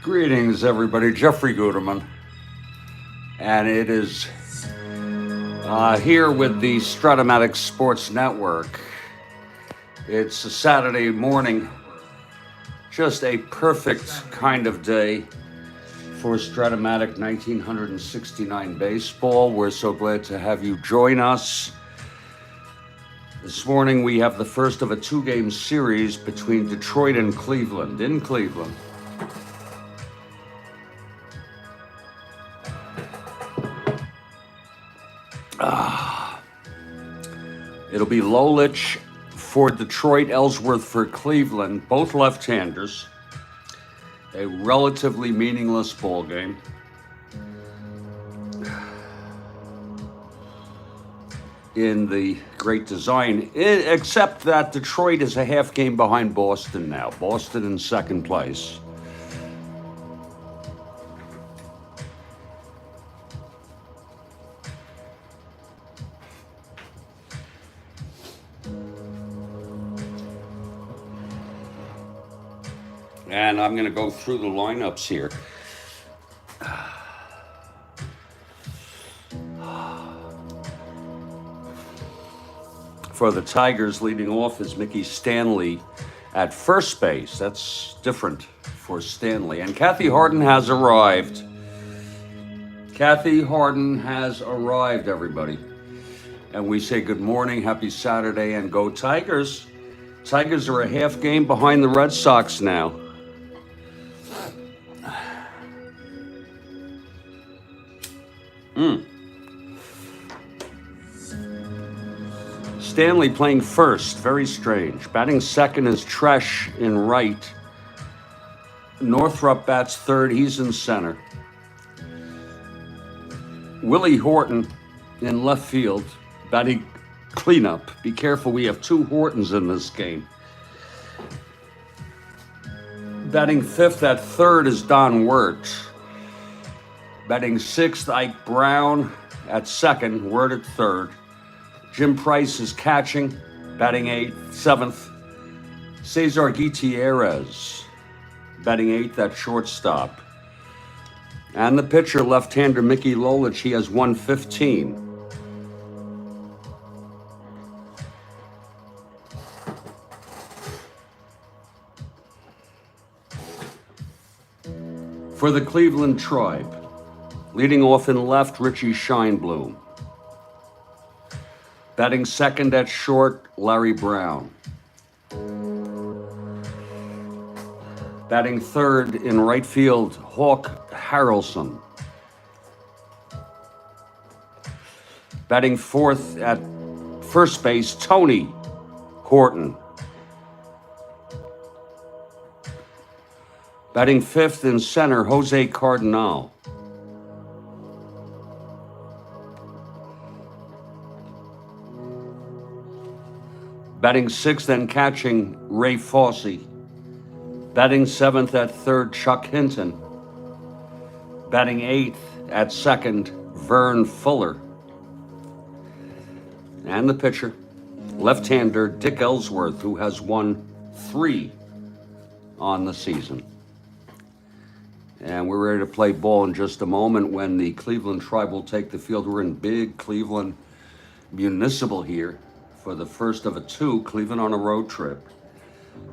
Greetings, everybody. Jeffrey Guterman, and it is here with the Strat-O-Matic Sports Network. It's a Saturday morning, just a perfect kind of day for Strat-O-Matic 1969 baseball. We're so glad to have you join us. This morning we have the first of a two-game series between Detroit and Cleveland, in Cleveland. It'll be Lolich for Detroit, Ellsworth for Cleveland, both left-handers. A relatively meaningless ball game. In the great design, except that Detroit is a half game behind Boston now. Boston in second place. And I'm going to go through the lineups here. For the Tigers, leading off is Mickey Stanley at first base. That's different for Stanley. And Kathy Harden has arrived. Kathy Harden has arrived, everybody. And we say good morning, happy Saturday, and go Tigers. Tigers are a half game behind the Red Sox now. Stanley playing first, very strange. Batting second is Tresh in right. Northrup bats third, he's in center. Willie Horton in left field, batting cleanup. Be careful, we have two Hortons in this game. Batting fifth at third is Don Wirt. Batting sixth, Ike Brown at second, Wirt at third. Jim Price is catching, batting eighth. Seventh, Cesar Gutierrez, batting eighth at shortstop. And the pitcher, left-hander Mickey Lolich, he has 115. For the Cleveland Tribe, leading off in left, Richie Scheinblum. Batting second at short, Larry Brown. Batting third in right field, Hawk Harrelson. Batting fourth at first base, Tony Horton. Batting fifth in center, Jose Cardinal. Batting sixth and catching, Ray Fosse. Batting seventh at third, Chuck Hinton. Batting eighth at second, Vern Fuller. And the pitcher, left-hander Dick Ellsworth, who has won 3 on the season. And we're ready to play ball in just a moment when the Cleveland Tribe will take the field. We're in big Cleveland Municipal here for the first of a two, Cleveland on a road trip.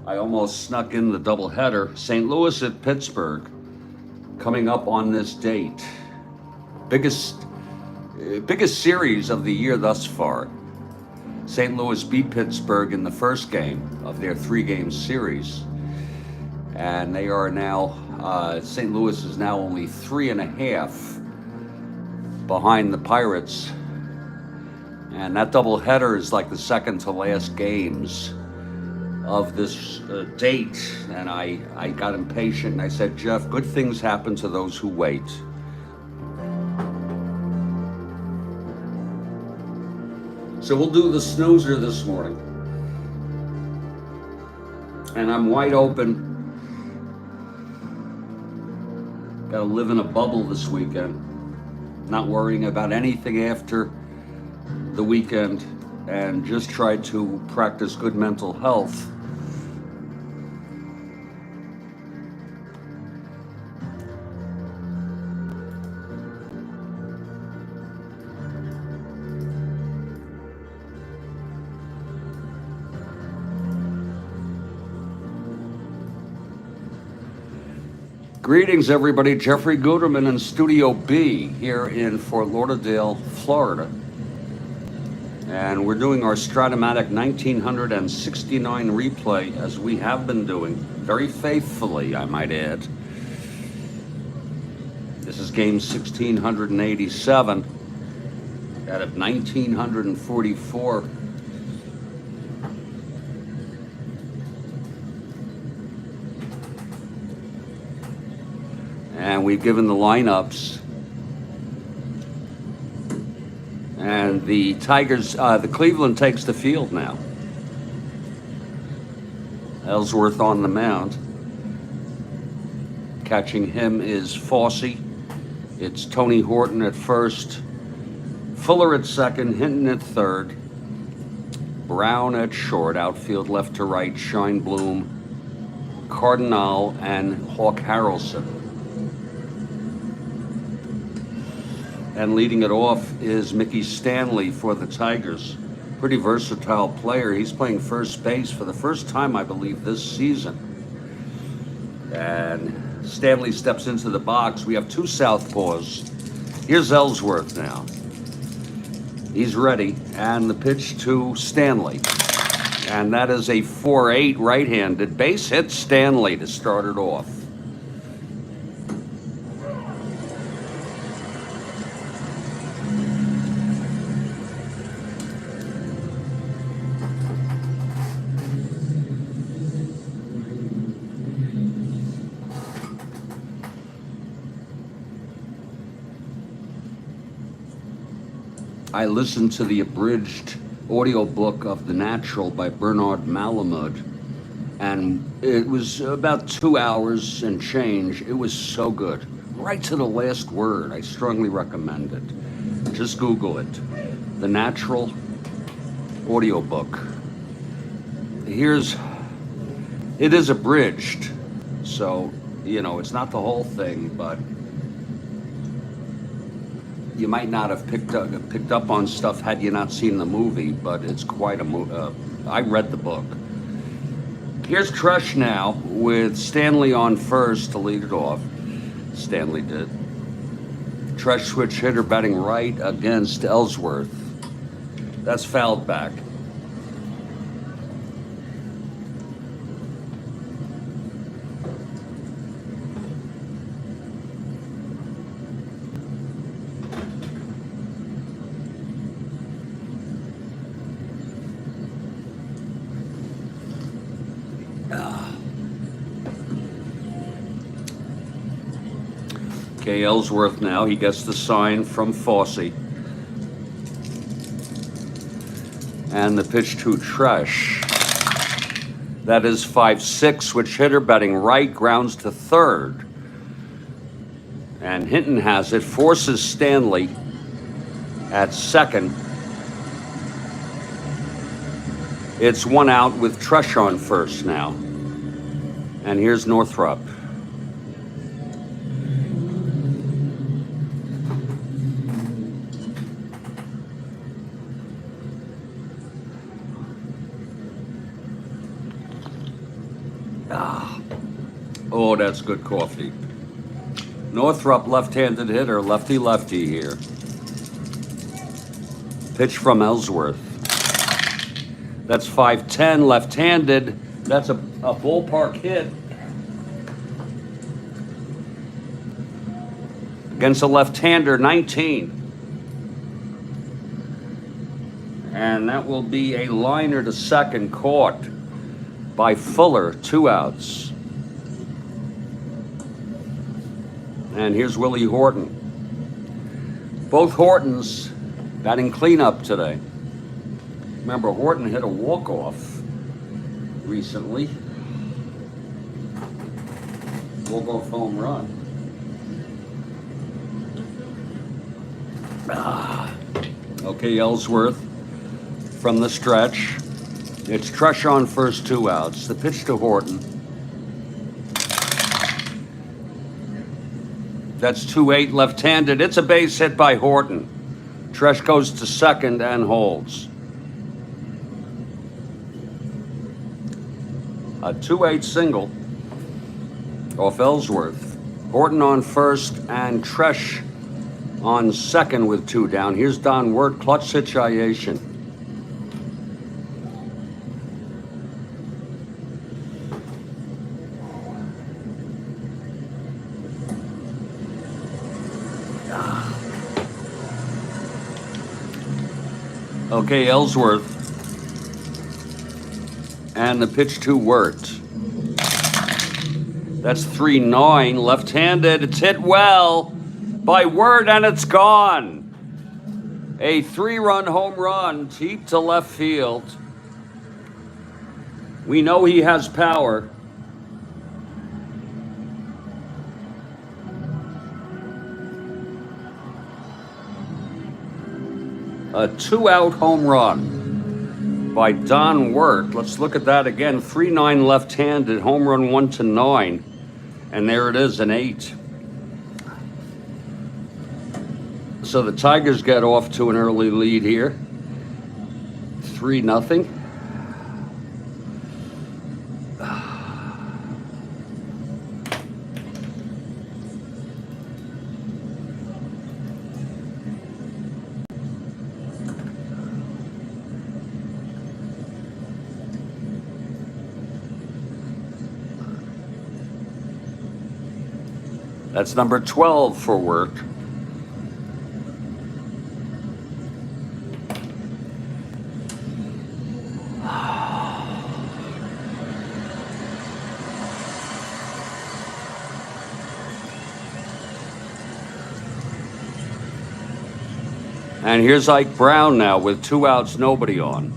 I almost snuck in the doubleheader. St. Louis at Pittsburgh coming up on this date. Biggest series of the year thus far. St. Louis beat Pittsburgh in the first game of their 3-game series. And they are now, St. Louis is now only 3.5 behind the Pirates. And that doubleheader is like the second to last games of this date. And I got impatient and I said, Jeff, good things happen to those who wait. So we'll do the snoozer this morning. And I'm wide open Got to live in a bubble this weekend. Not worrying about anything after the weekend, and just try to practice good mental health. Greetings, everybody. Jeffrey Guterman in Studio B here in Fort Lauderdale, Florida. And we're doing our Strat-O-Matic 1969 replay, as we have been doing, very faithfully, I might add. This is game 1687 out of 1944. And we've given the lineups. And the Tigers, the Cleveland takes the field now. Ellsworth on the mound. Catching him is Fossey. It's Tony Horton at first. Fuller at second, Hinton at third. Brown at short, outfield left to right, Scheinblum, Cardinal, and Hawk Harrelson. And leading it off is Mickey Stanley for the Tigers. Pretty versatile player. He's playing first base for the first time, I believe, this season. And Stanley steps into the box. We have two southpaws. Here's Ellsworth now. He's ready. And the pitch to Stanley. And that is a 4-8 right-handed base hit. Stanley to start it off. I listened to the abridged audiobook of The Natural by Bernard Malamud, and it was about 2 hours and change. It was so good. Right to the last word. I strongly recommend it. Just Google it. The Natural audiobook. It is abridged, so, it's not the whole thing, but you might not have picked up on stuff had you not seen the movie, but it's quite a movie. I read the book. Here's Trush now with Stanley on first to lead it off. Stanley did. Trush switch hitter batting right against Ellsworth. That's fouled back. Okay, Ellsworth now. He gets the sign from Fossey. And the pitch to Trush. That is 5-6, switch hitter batting right, grounds to third. And Hinton has it, forces Stanley at second. It's one out with Trush on first now. And here's Northrop. Oh, that's good coffee. Northrop, left-handed hitter, lefty-lefty here. Pitch from Ellsworth. That's 5-10, left-handed. That's a ballpark hit. Against a left-hander, 19. And that will be a liner to second, caught by Fuller, 2 outs. And here's Willie Horton. Both Hortons batting cleanup today. Remember, Horton hit a walk-off recently. Walk-off home run. Okay, Ellsworth from the stretch. It's Trush on first, 2 outs. The pitch to Horton. That's 2-8 left-handed. It's a base hit by Horton. Trush goes to second and holds. A 2-8 single off Ellsworth. Horton on first and Trush on second with 2 down. Here's Don Wirt, clutch situation. Okay, Ellsworth. And the pitch to Wirt. That's 3-9, left-handed. It's hit well by Wirt, and it's gone. A 3-run home run, deep to left field. We know he has power. A 2-out home run by Don Wirt. Let's look at that again. 3-9 left-handed, home run 1-9. And there it is, an 8. So the Tigers get off to an early lead here. 3-0. That's number 12 for Wirt. And here's Ike Brown now with 2 outs, nobody on.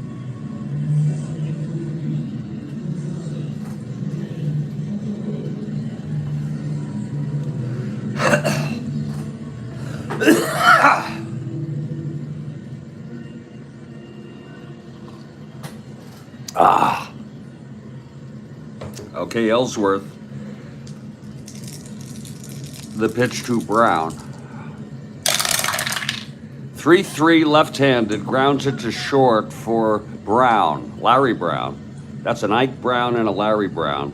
Okay, Ellsworth. The pitch to Brown. 3-3 left-handed, grounds it to short for Brown, Larry Brown. That's an Ike Brown and a Larry Brown.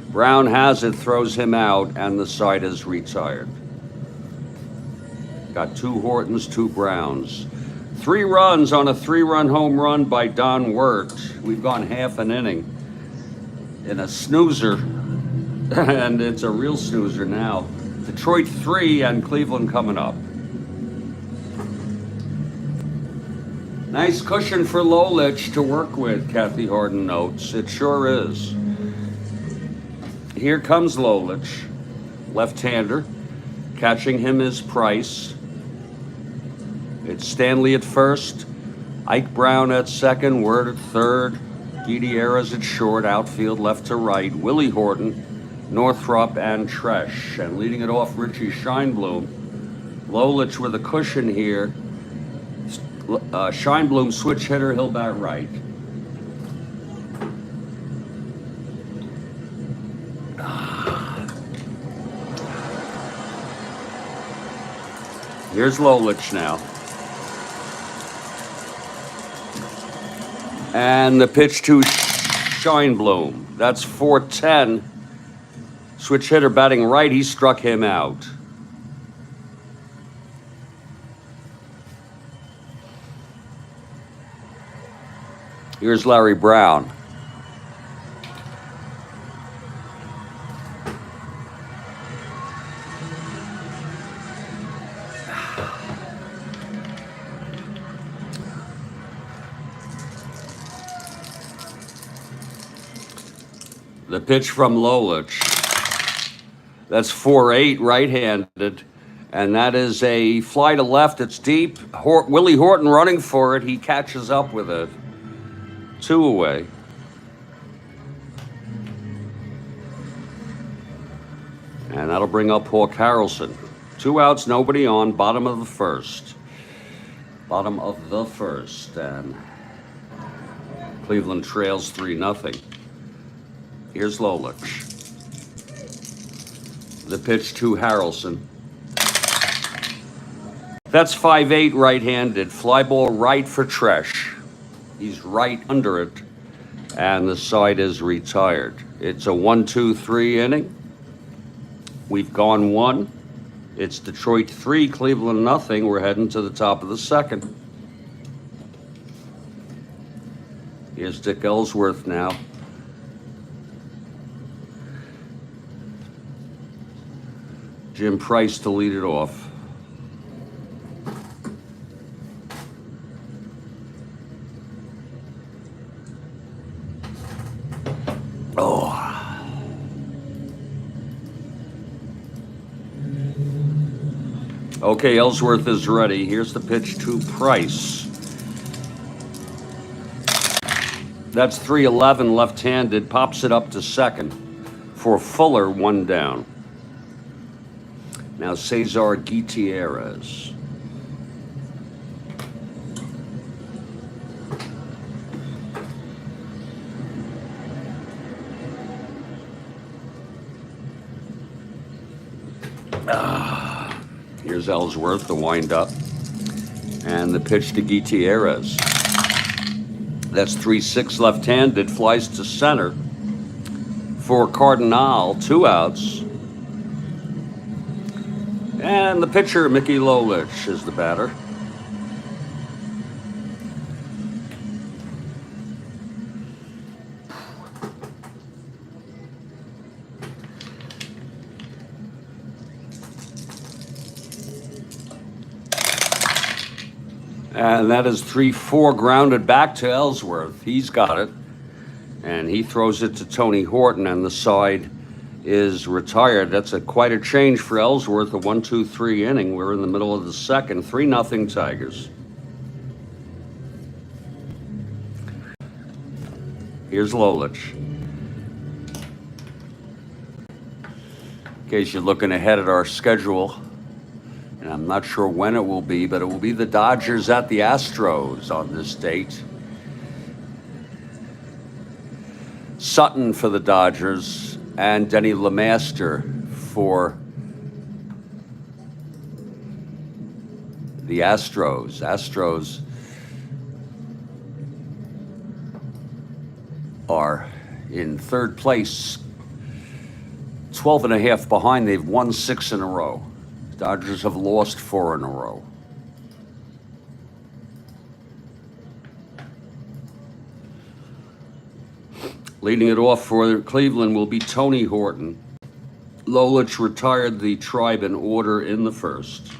Brown has it, throws him out, and the side is retired. Got 2 Hortons, 2 Browns. 3 runs on a 3-run home run by Don Wirt. We've gone half an inning in a snoozer, and it's a real snoozer now. Detroit 3 and Cleveland coming up. Nice cushion for Lolich to work with, Kathy Harden notes. It sure is. Here comes Lolich, left-hander. Catching him is Price. It's Stanley at first, Ike Brown at second, Wirt at third, Gutierrez at short, outfield left to right, Willie Horton, Northrup, and Tresh. And leading it off, Richie Scheinblum. Lolich with a cushion here. Scheinblum switch hitter, he'll bat right. Here's Lolich now. And the pitch to Scheinblum. That's 4-10. Switch hitter batting right. He struck him out. Here's Larry Brown. The pitch from Lolich. That's 4-8 right-handed. And that is a fly to left. It's deep. Willie Horton running for it. He catches up with it. 2 away. And that'll bring up Paul Carlson. 2 outs, nobody on, bottom of the first. Bottom of the first, and Cleveland trails 3-0. Here's Lolich. The pitch to Harrelson. That's 5-8 right-handed. Fly ball right for Tresh. He's right under it, and the side is retired. It's a 1-2-3 inning. We've gone 1. It's Detroit 3, Cleveland 0. We're heading to the top of the second. Here's Dick Ellsworth now. Jim Price to lead it off. Oh. Okay, Ellsworth is ready. Here's the pitch to Price. That's 3-11 left-handed. Pops it up to second. For Fuller, 1 down. Now Cesar Gutierrez. Here's Ellsworth, the windup. And the pitch to Gutierrez. That's 3-6 left-handed. Flies to center. For Cardinal, 2 outs. And the pitcher, Mickey Lolich, is the batter. And that is 3-4 grounded back to Ellsworth. He's got it. And he throws it to Tony Horton, and the side is retired. That's quite a change for Ellsworth, a 1-2-3 inning. We're in the middle of the second, 3-0 Tigers. Here's Lolich. In case you're looking ahead at our schedule, and I'm not sure when it will be, but it will be the Dodgers at the Astros on this date. Sutton for the Dodgers, and Denny LeMaster for the Astros. Astros are in third place, 12.5 behind. They've won 6 in a row. Dodgers have lost 4 in a row. Leading it off for Cleveland will be Tony Horton. Lolich retired the Tribe in order in the first.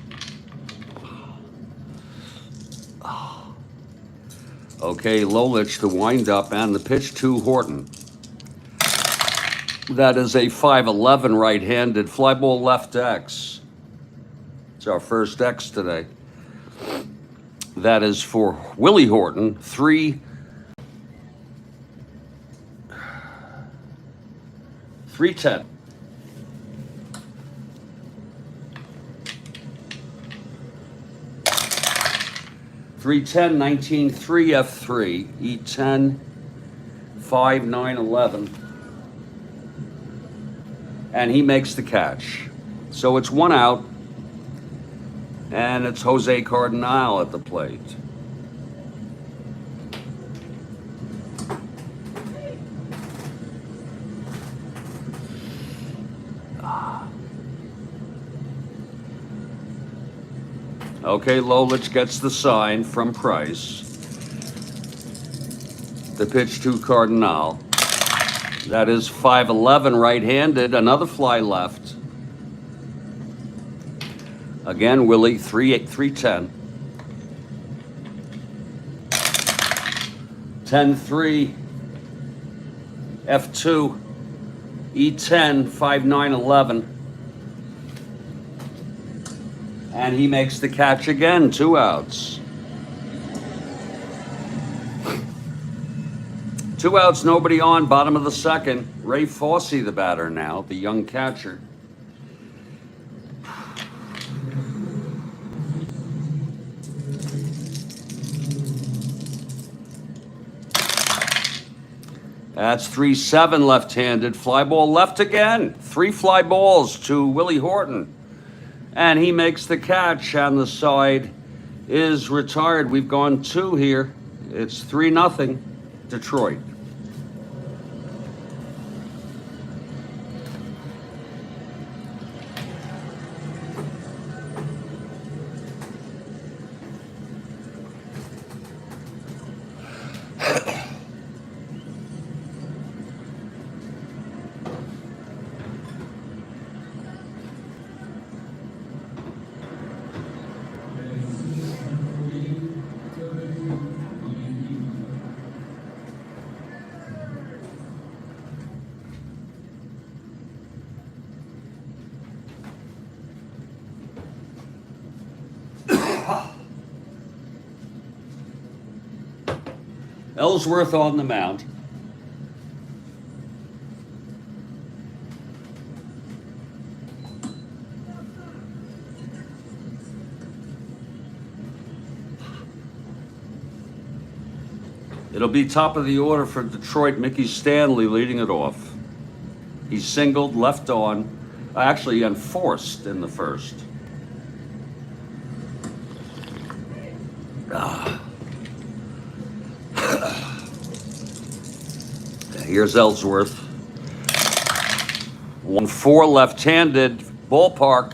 Okay, Lolich, the windup, and the pitch to Horton. That is a 5-11 right-handed fly ball left X. It's our first X today. That is for Willie Horton, 3-10. 310, 19, 3F3, E10, 5, 9, 11. And he makes the catch. So it's 1 out, and it's Jose Cardinal at the plate. Okay, Lolich gets the sign from Price. The pitch to Cardinal. That is 5-11 right-handed, another fly left. Again, Willie, 3-10. 10-3, F2, E10, 5-9-11. And he makes the catch again, 2 outs. 2 outs, nobody on, bottom of the second. Ray Fossey, the batter now, the young catcher. That's 3-7 left-handed. Fly ball left again. 3 fly balls to Willie Horton. And he makes the catch, and the side is retired. We've gone 2 here. It's 3-0 Detroit. Ellsworth on the mound. It'll be top of the order for Detroit. Mickey Stanley leading it off. He singled, left on, actually enforced in the first. Here's Ellsworth. 1-4 left-handed ballpark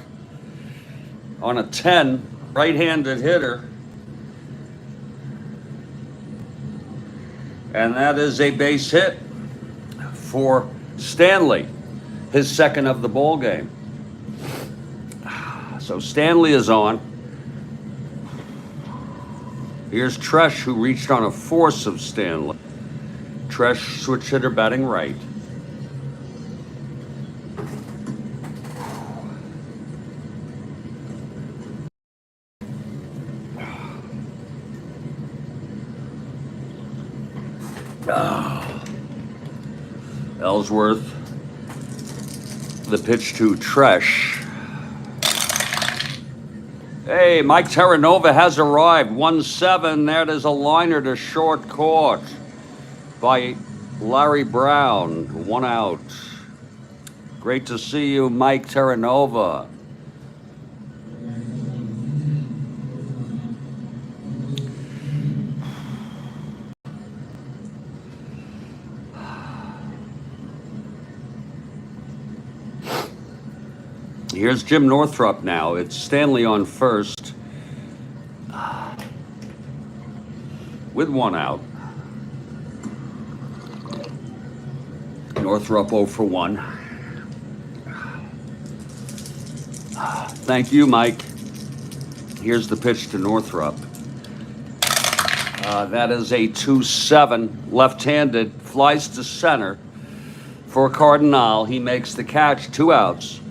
on a 10 right-handed hitter. And that is a base hit for Stanley, his second of the ball game. So Stanley is on. Here's Tresh, who reached on a force of Stanley. Tresh, switch hitter, batting right. Ellsworth, the pitch to Tresh. Hey, Mike Terranova has arrived. 1-7. That is a liner to short court by Larry Brown. 1 out. Great to see you, Mike Terranova. Here's Jim Northrup now. It's Stanley on first with 1 out. Northrup 0 for 1. Thank you, Mike. Here's the pitch to Northrup. That is a 2-7 left-handed, flies to center for Cardinal. He makes the catch, 2 outs.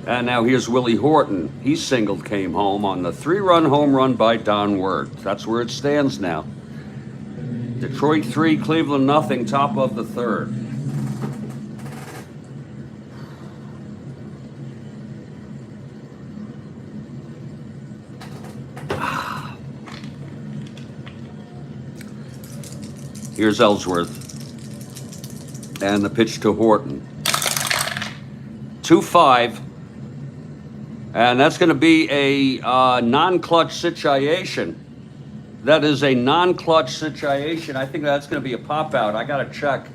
And now here's Willie Horton. He singled, came home on the 3-run home run by Don Wirth. That's where it stands now. Detroit 3, Cleveland nothing, top of the 3rd. Here's Ellsworth. And the pitch to Horton. 2-5. And that's going to be a non-clutch situation. That is a non-clutch situation. I think that's going to be a pop-out. I got to check.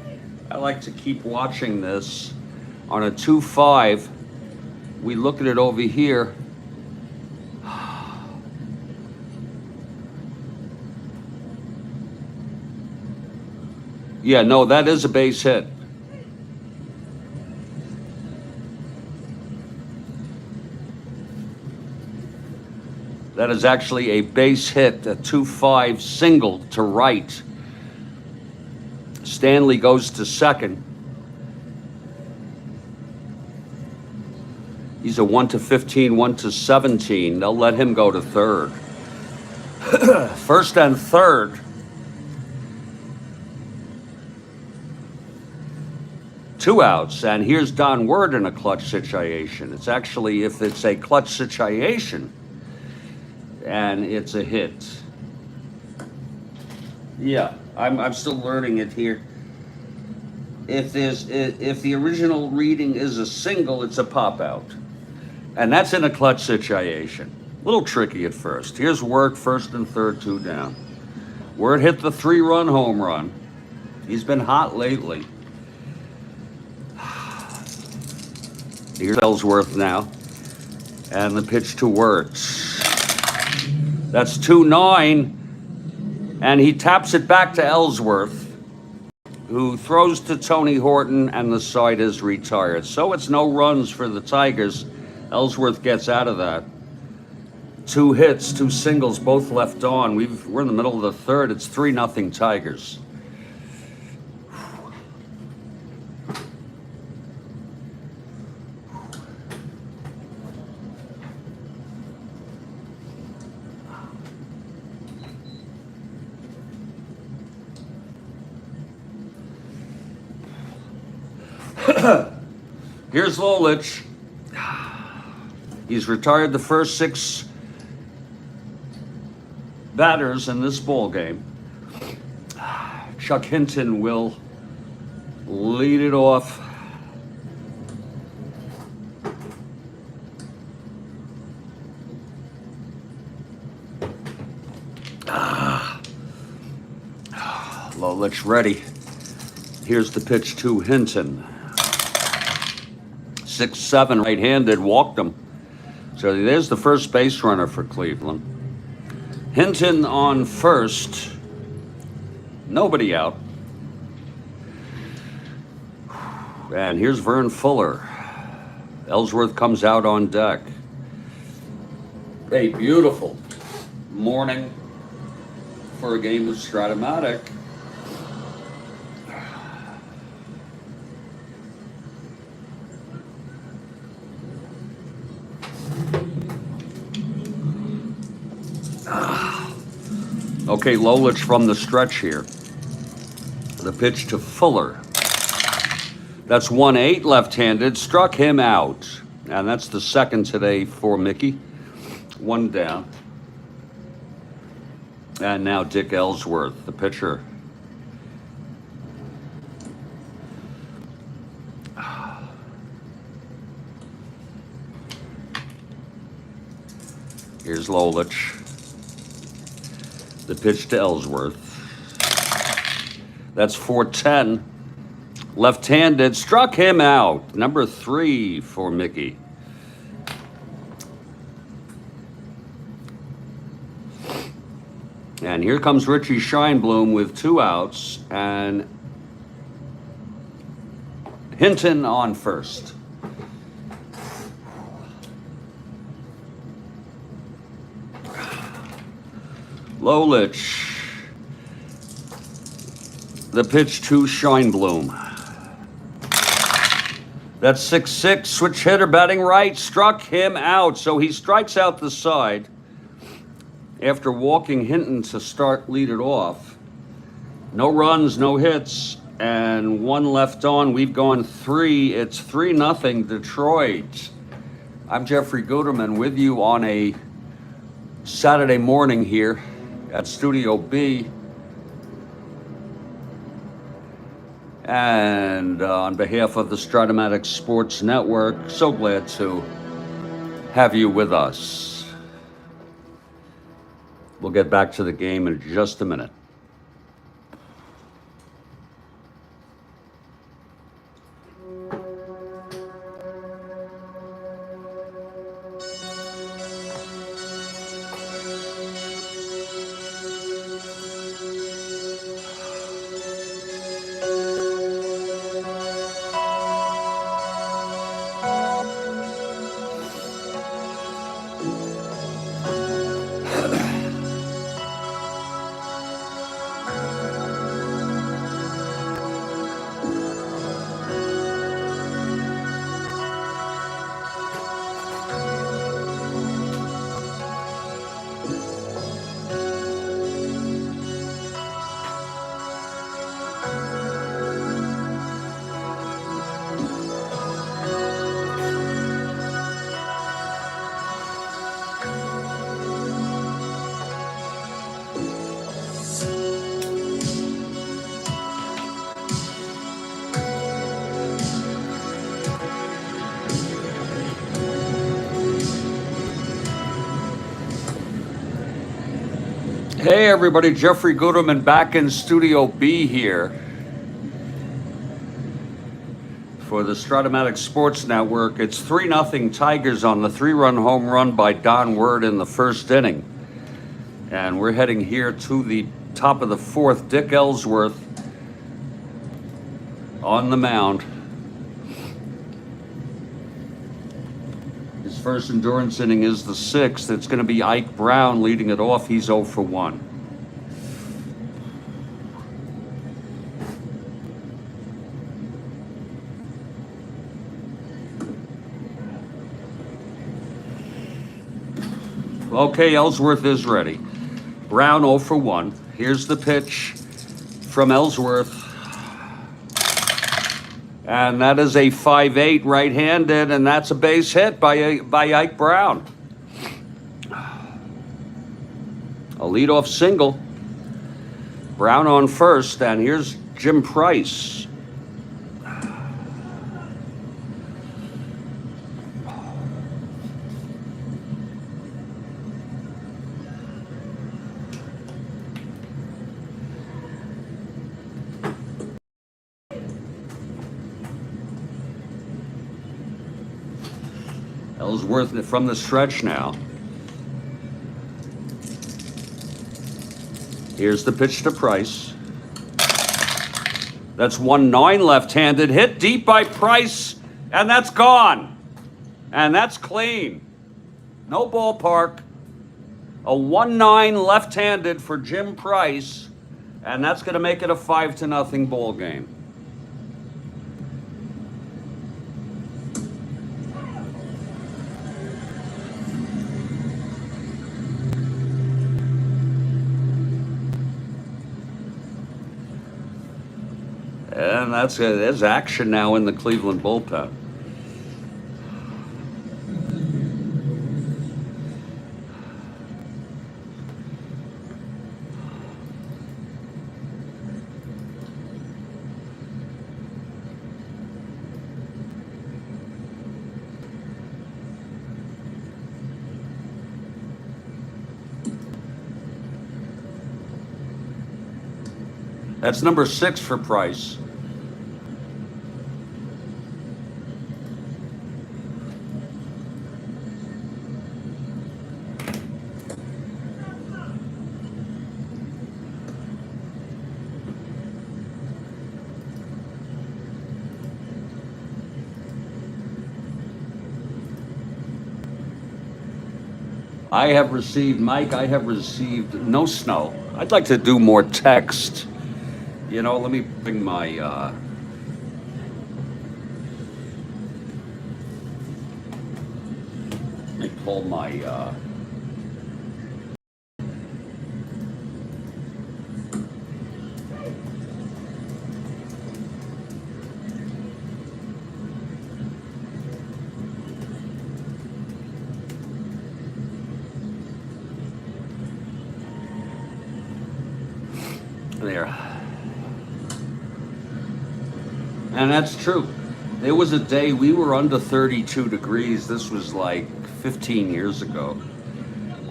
I like to keep watching this. On a 2-5, we look at it over here. Yeah, no, that is a base hit. That is actually a base hit, a 2-5 single to right. Stanley goes to second. He's a 1-15, 1-17. They'll let him go to third. First and third. 2 outs, and here's Don Wirth in a clutch situation. It's actually, if it's a clutch situation, and it's a hit. Yeah, I'm still learning it here. If the original reading is a single, it's a pop out, and that's in a clutch situation. A little tricky at first. Here's Wirt, first and third, two down. Wirt hit the 3-run home run. He's been hot lately. Here's Ellsworth now, and the pitch to Wirt. That's 2-9, and he taps it back to Ellsworth, who throws to Tony Horton, and the side is retired. So it's no runs for the Tigers. Ellsworth gets out of that. 2 hits, 2 singles, both left on. We're in the middle of the third. It's 3-0 Tigers. Here's Lolich. He's retired the first 6 batters in this ball game. Chuck Hinton will lead it off. Lolich ready. Here's the pitch to Hinton. 6-7 right-handed, walked him. So there's the first base runner for Cleveland. Hinton on first. Nobody out. And here's Vern Fuller. Ellsworth comes out on deck. A beautiful morning for a game of Strat-O-Matic. Okay, Lolich from the stretch here. The pitch to Fuller. That's 1-8 left-handed. Struck him out. And that's the second today for Mickey. 1 down. And now Dick Ellsworth, the pitcher. Here's Lolich. The pitch to Ellsworth. That's 4-10. Left-handed, struck him out. Number 3 for Mickey. And here comes Richie Scheinblum with 2 outs, and Hinton on first. Lolich. The pitch to Scheinblum. That's 6-6. Switch hitter batting right. Struck him out. So he strikes out the side after walking Hinton to lead it off. No runs, no hits, and 1 left on. We've gone 3. It's 3-0 Detroit. I'm Jeffrey Guterman with you on a Saturday morning here at Studio B. And on behalf of the Strat-O-Matic Sports Network, so glad to have you with us. We'll get back to the game in just a minute. Hey everybody, Jeffrey Guterman back in Studio B here for the Strat-O-Matic Sports Network. It's 3-0 Tigers on the 3-run home run by Don Word in the first inning. And we're heading here to the top of the fourth. Dick Ellsworth on the mound. His first endurance inning is the sixth. It's going to be Ike Brown leading it off. He's 0 for 1. Okay, Ellsworth is ready. Brown 0 for 1. Here's the pitch from Ellsworth. And that is a 5-8 right-handed, and that's a base hit by Ike Brown. A leadoff single. Brown on first, and here's Jim Price. Ellsworth from the stretch now. Here's the pitch to Price. That's 1-9 left-handed, hit deep by Price, and that's gone. And that's clean. No ballpark. A 1-9 left-handed for Jim Price, and that's going to make it a 5-0 ball game. And there's action now in the Cleveland bullpen. That's number 6 for Price. I have received no snow. I'd like to do more text. You know, let me bring my, let me pull my, there. And that's true. There was a day we were under 32 degrees. This was like 15 years ago.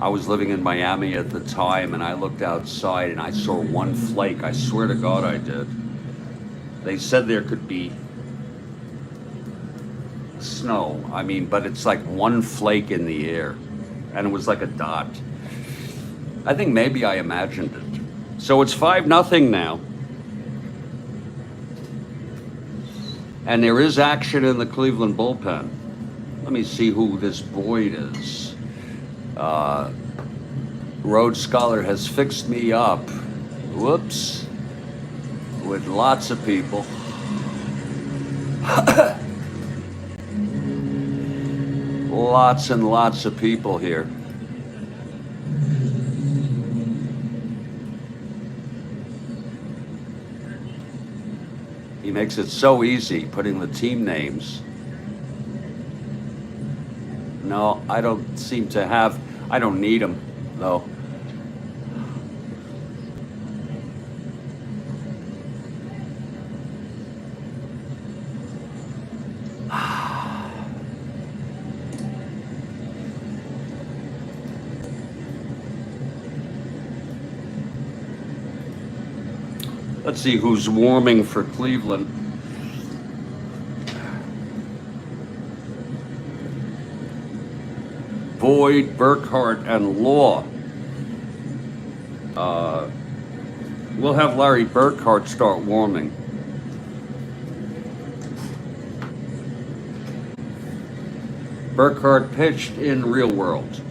I was living in Miami at the time, and I looked outside and I saw one flake. I swear to God I did. They said there could be snow. I mean, but it's like one flake in the air, and it was like a dot. I think maybe I imagined it. So it's 5-0 now. And there is action in the Cleveland bullpen. Let me see who this Boyd is. Rhodes Scholar has fixed me up. Whoops. With lots of people. Lots and lots of people here. He makes it so easy putting the team names. No, I don't need them, though. Let's see who's warming for Cleveland. Boyd, Burkhart, and Law. We'll have Larry Burkhart start warming. Burkhart pitched in Real World.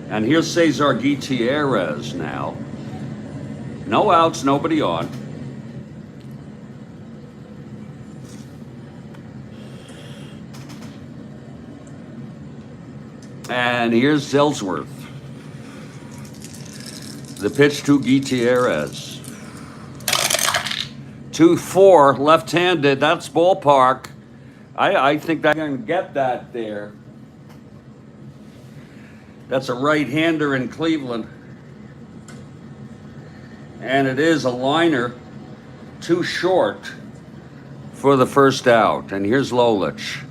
And here's Cesar Gutierrez now. No outs, nobody on. And here's Ellsworth. The pitch to Gutierrez. 2-4, left-handed, that's ballpark. I think I can get that there. That's a right-hander in Cleveland. And it is a liner, too short for the first out. And here's Lolich.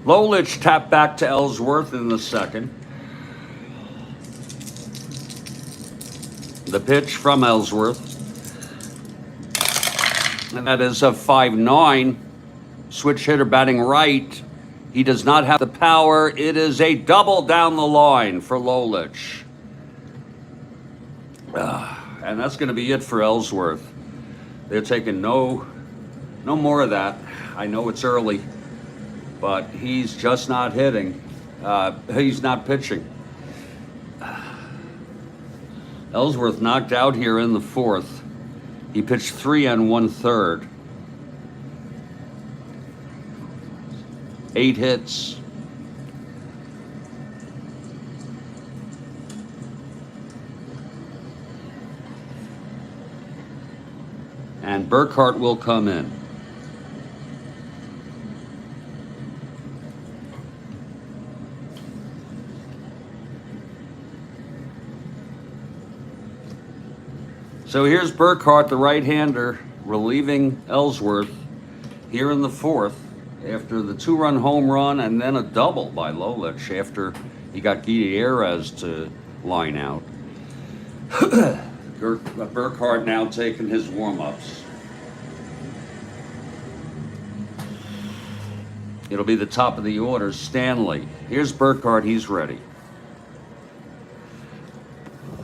Lolich tapped back to Ellsworth in the second. The pitch from Ellsworth. And that is a 5-9. Switch hitter batting right. He does not have the power. It is a double down the line for Lolich. And that's going to be it for Ellsworth. They're taking no more of that. I know it's early, but he's just not hitting. He's not pitching. Ellsworth knocked out here in the fourth. He pitched 3 1/3. 8 hits. And Burkhart will come in. So here's Burkhart, the right-hander, relieving Ellsworth here in the fourth after the 2-run home run and then a double by Lolich after he got Gutierrez to line out. Burkhart now taking his warm-ups. It'll be the top of the order, Stanley. Here's Burkhart, he's ready.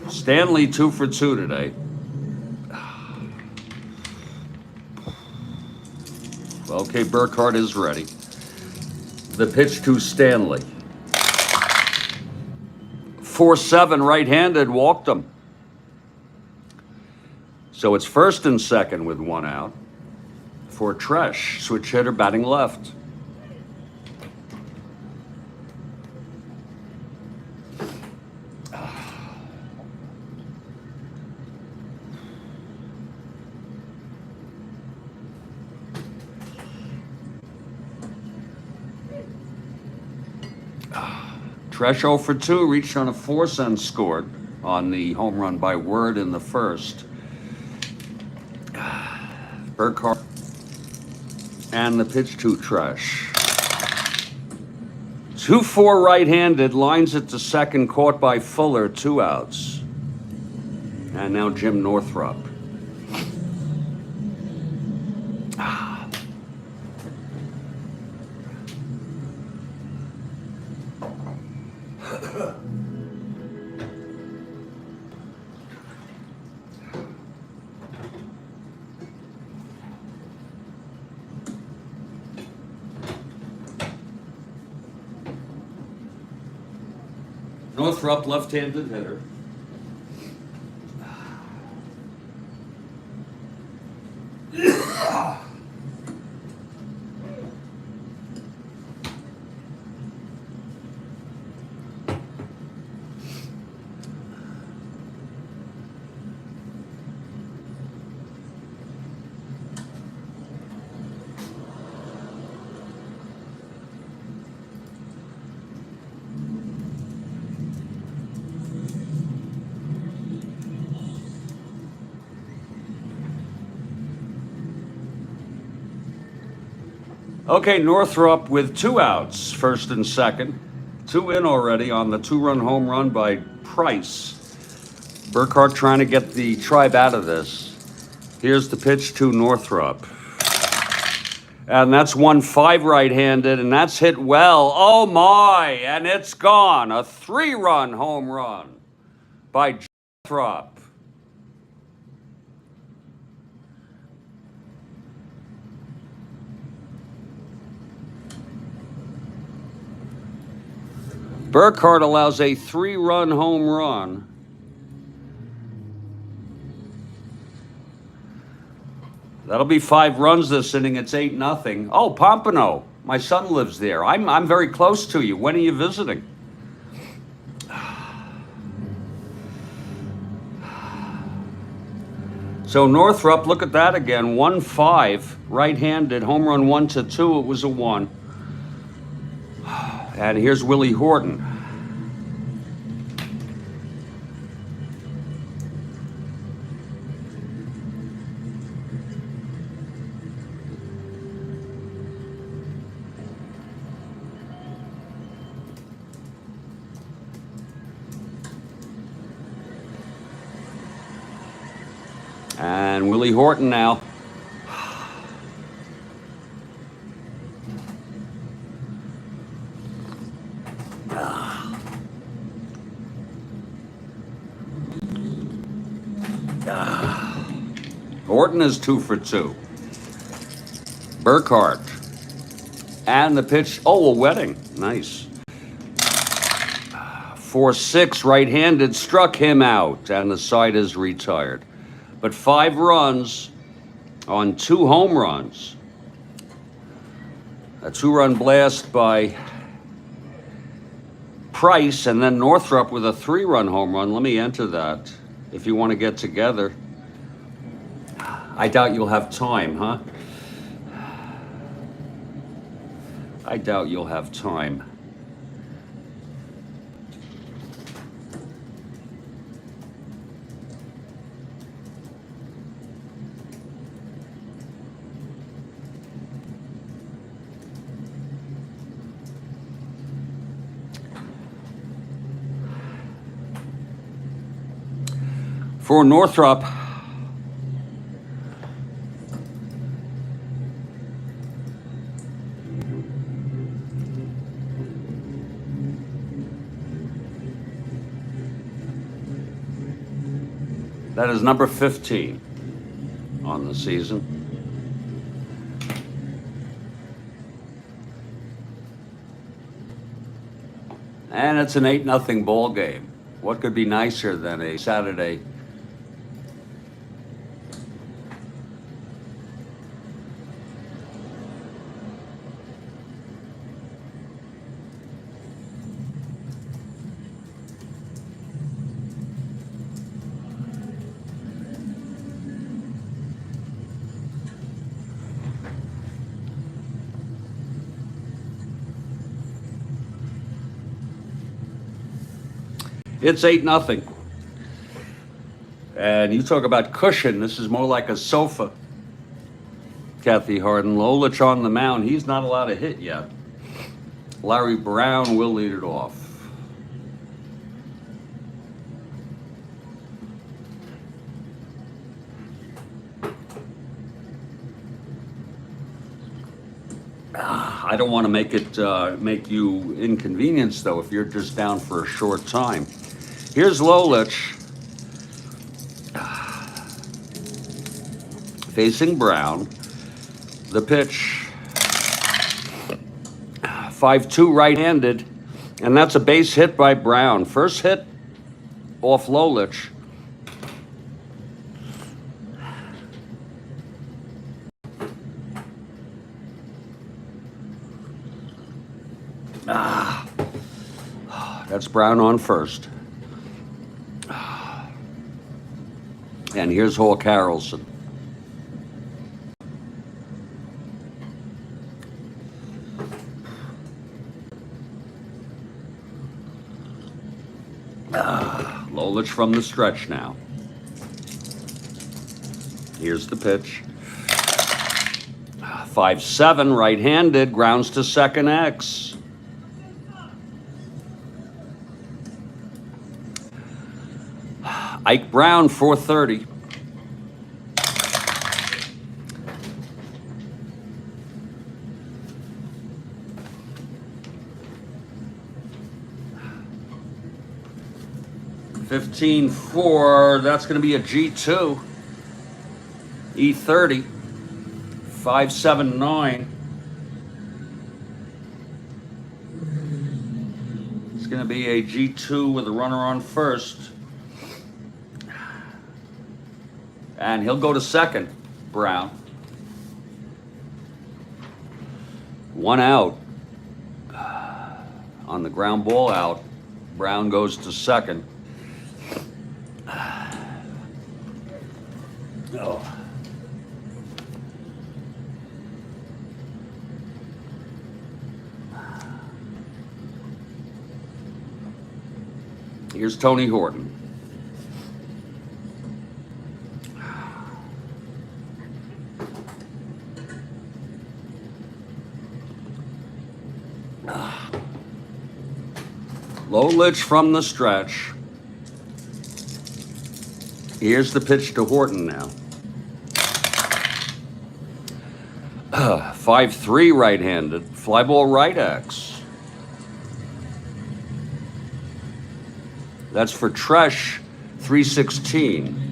Stanley 2 for 2 today. Okay, Burkhart is ready. The pitch to Stanley. 4-7, right-handed, walked him. So it's first and second with 1 out for Tresh, switch hitter batting left. Tresh 0 for 2, reached on a force and scored on the home run by Word in the first. Burkhart and the pitch to Tresh. 2-4 right-handed, lines it to second, caught by Fuller, 2 outs. And now Jim Northrup. Northrup, left-handed hitter. Okay, Northrop with 2 outs, first and second. 2 in already on the 2-run home run by Price. Burkhart trying to get the Tribe out of this. Here's the pitch to Northrop. And that's 1-5 right-handed, and that's hit well. Oh my, and it's gone. A 3-run home run by Northrop. Burkhart allows a 3-run home run. That'll be 5 runs this inning. It's 8-0. Oh, Pompano. My son lives there. I'm very close to you. When are you visiting? So Northrop, look at that again. 1-5, right-handed, home run 1-2. It was a 1. And here's Willie Horton. And Willie Horton now. Horton is 2 for 2. Burkhart. And the pitch. Oh, a wedding. Nice. 4-6 right-handed struck him out, and the side is retired. But 5 runs on 2 home runs. A 2-run blast by Price, and then Northrop with a 3-run home run. Let me enter that if you want to get together. I doubt you'll have time, huh? I doubt you'll have time. For Northrop, that is number 15 on the season. And it's an 8-0 ball game. What could be nicer than a Saturday? It's 8-0. And you talk about cushion. This is more like a sofa. Kathy Harden. Lolich on the mound. He's not allowed to hit yet. Larry Brown will lead it off. I don't want to make you inconvenienced though if you're just down for a short time. Here's Lolich facing Brown. The pitch, 5-2 right-handed, and that's a base hit by Brown. First hit off Lolich. That's Brown on first. And here's Hall Carlson. Lolich from the stretch now. Here's the pitch. 5-7 right-handed, grounds to second X. Ike Brown, 430. $15.4, that's going to be a G2. E30, 579. It's going to be a G2 with a runner on first. And he'll go to second, Brown. One out. On the ground ball out, Brown goes to second. Oh. Here's Tony Horton. Lolich from the stretch. Here's the pitch to Horton now. 5-3 right-handed, fly ball right X. That's for Tresh, 316.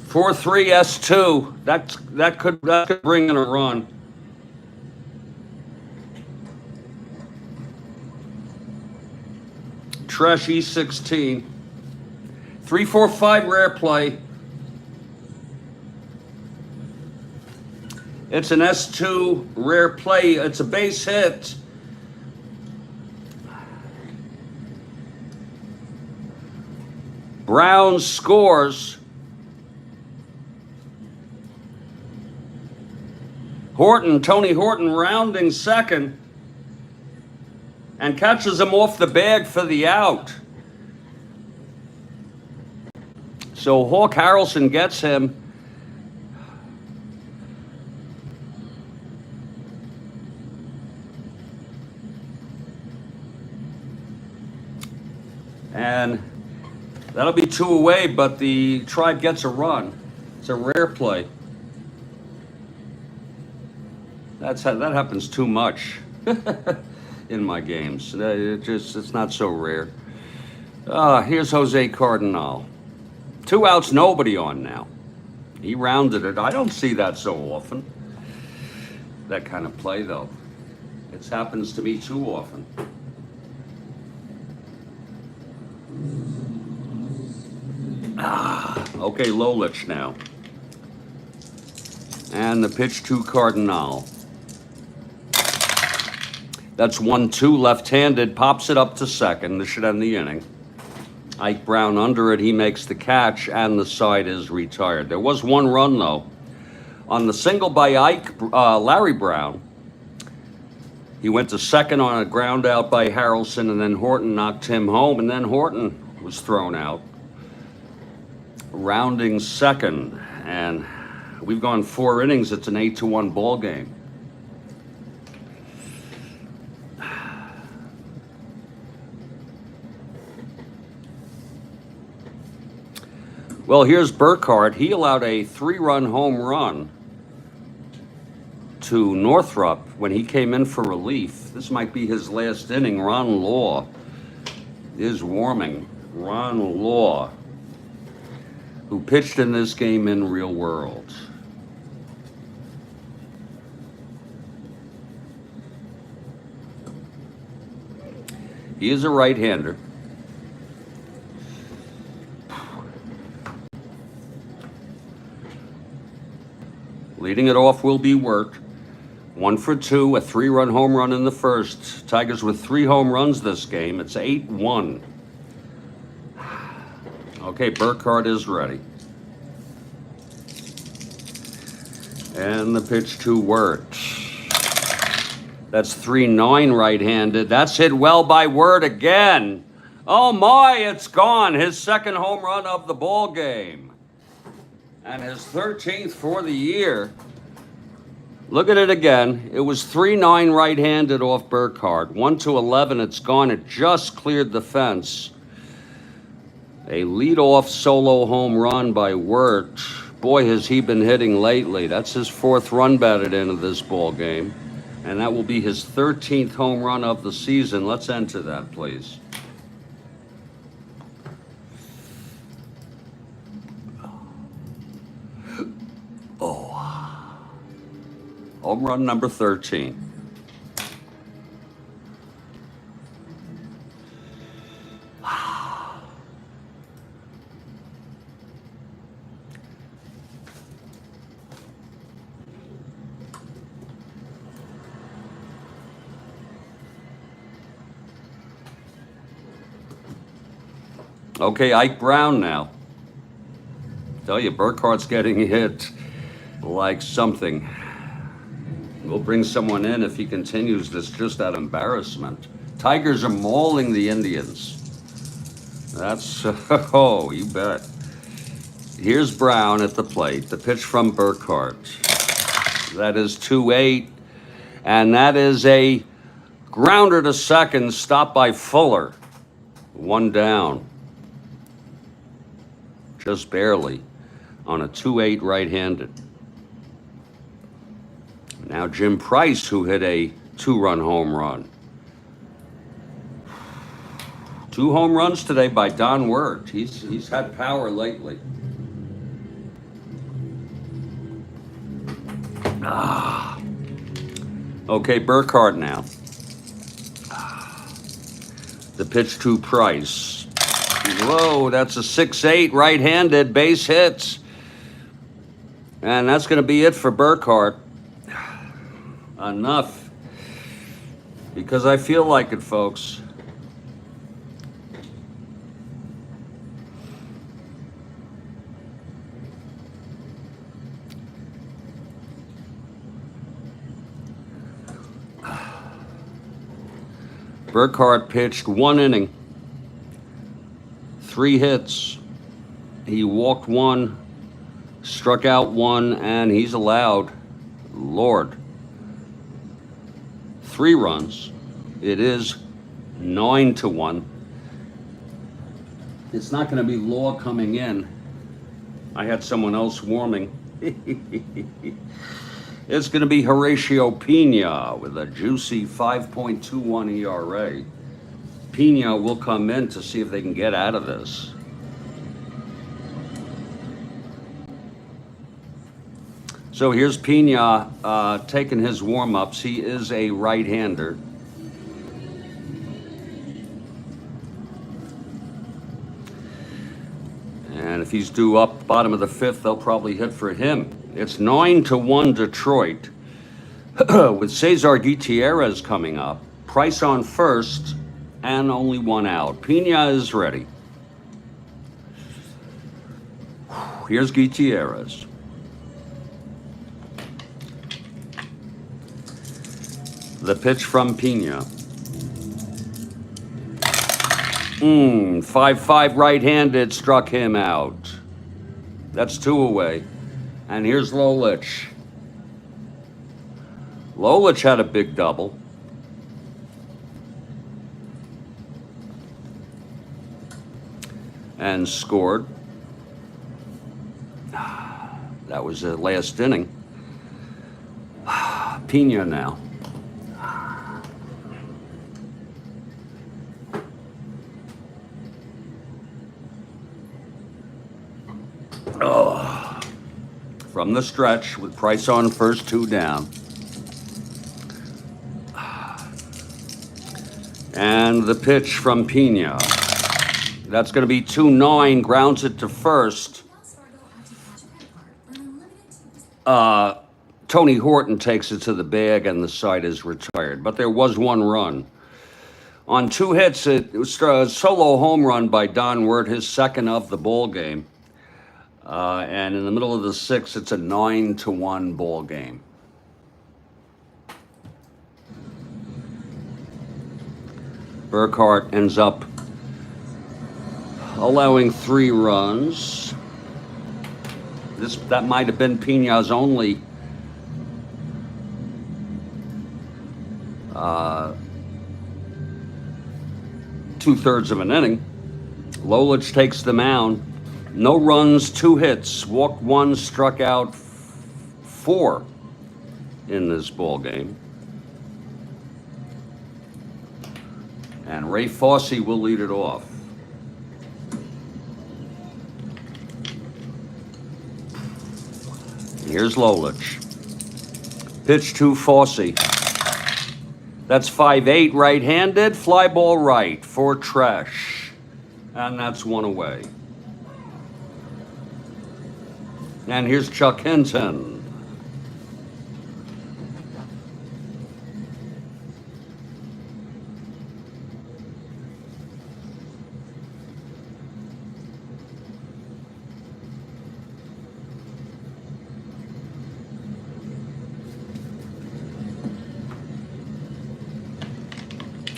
(4-3) S2. That could bring in a run. Tresh E16. 3-4-5 rare play. It's an S2 rare play. It's a base hit. Brown scores. Tony Horton rounding second and catches him off the bag for the out. So Hawk Harrelson gets him. And that'll be 2 away, but the Tribe gets a run. It's a rare play. That happens too much in my games. It's not so rare. Here's Jose Cardinal. 2 outs, nobody on now. He rounded it. I don't see that so often. That kind of play, though. It happens to me too often. Okay, Lolich now. And the pitch to Cardinal. That's 1-2 left-handed, pops it up to second. This should end the inning. Ike Brown under it, he makes the catch, and the side is retired. There was 1 run, though. On the single by Larry Brown, he went to second on a ground out by Harrelson, and then Horton knocked him home, and then Horton was thrown out. Rounding second, and we've gone 4 innings. It's an 8-1 ball game. Well, here's Burkhardt. He allowed a 3-run home run to Northrop when he came in for relief. This might be his last inning. Ron Law is warming. Ron Law, who pitched in this game in real world. He is a right-hander. Leading it off will be Wirt. 1 for 2, a 3-run home run in the first. Tigers with 3 home runs this game. It's 8-1. Okay, Burkhardt is ready. And the pitch to Wirt. That's 3-9 right-handed. That's hit well by Wirt again. Oh my, it's gone. His second home run of the ball game. And his 13th for the year. Look at it again. It was 3-9 right-handed off Burkhardt. 1-11, it's gone. It just cleared the fence. A leadoff solo home run by Wirt. Boy, has he been hitting lately. That's his 4th run batted into this ball game. And that will be his 13th home run of the season. Let's enter that, please. Oh. Home run number 13. Okay, Ike Brown now. Tell you, Burkhardt's getting hit like something. We'll bring someone in if he continues this just out of embarrassment. Tigers are mauling the Indians. That's, oh, you bet. Here's Brown at the plate. The pitch from Burkhardt. That is 2-8. And that is a grounder to second, stopped by Fuller. 1 down. Just barely on a 2-8 right-handed. Now Jim Price, who hit a 2-run home run. 2 home runs today by Don Wirt. He's had power lately. Okay, Burkhardt now. The pitch to Price. Whoa, that's a 6-8 right-handed, base hits. And that's going to be it for Burkhardt. Enough. Because I feel like it, folks. Burkhardt pitched 1 inning. 3 hits. He walked 1, struck out 1, and he's allowed, Lord, 3 runs. It is 9-1. It's not going to be Law coming in. I had someone else warming. It's going to be Horatio Pena with a juicy 5.21 ERA. Pena will come in to see if they can get out of this. So here's Pena taking his warm-ups. He is a right-hander. And if he's due up bottom of the 5th, they'll probably hit for him. It's 9-1 Detroit with Cesar Gutierrez coming up. Price on first and only 1 out. Pena is ready. Here's Gutierrez. The pitch from Pena. 5-5 right-handed, struck him out. That's 2 away. And here's Lolich. Lolich had a big double. And scored. That was the last inning. Pena now. From the stretch with Price on first, 2 down. And the pitch from Pena. That's going to be 2-9, grounds it to first. Tony Horton takes it to the bag and the side is retired. But there was 1 run. On 2 hits, it was a solo home run by Don Wirt, his 2nd of the ball game. And in the middle of the 6th, it's a 9-1 ball game. Burkhardt ends up allowing 3 runs. That might have been Pina's only two-thirds of an inning. Lolich takes the mound. No runs, 2 hits, walked 1, struck out 4 in this ball game. And Ray Fosse will lead it off. Here's Lolich. Pitch to Fosse. That's 5-8 right-handed, fly ball right for Tresh. And that's 1 away. And here's Chuck Hinton.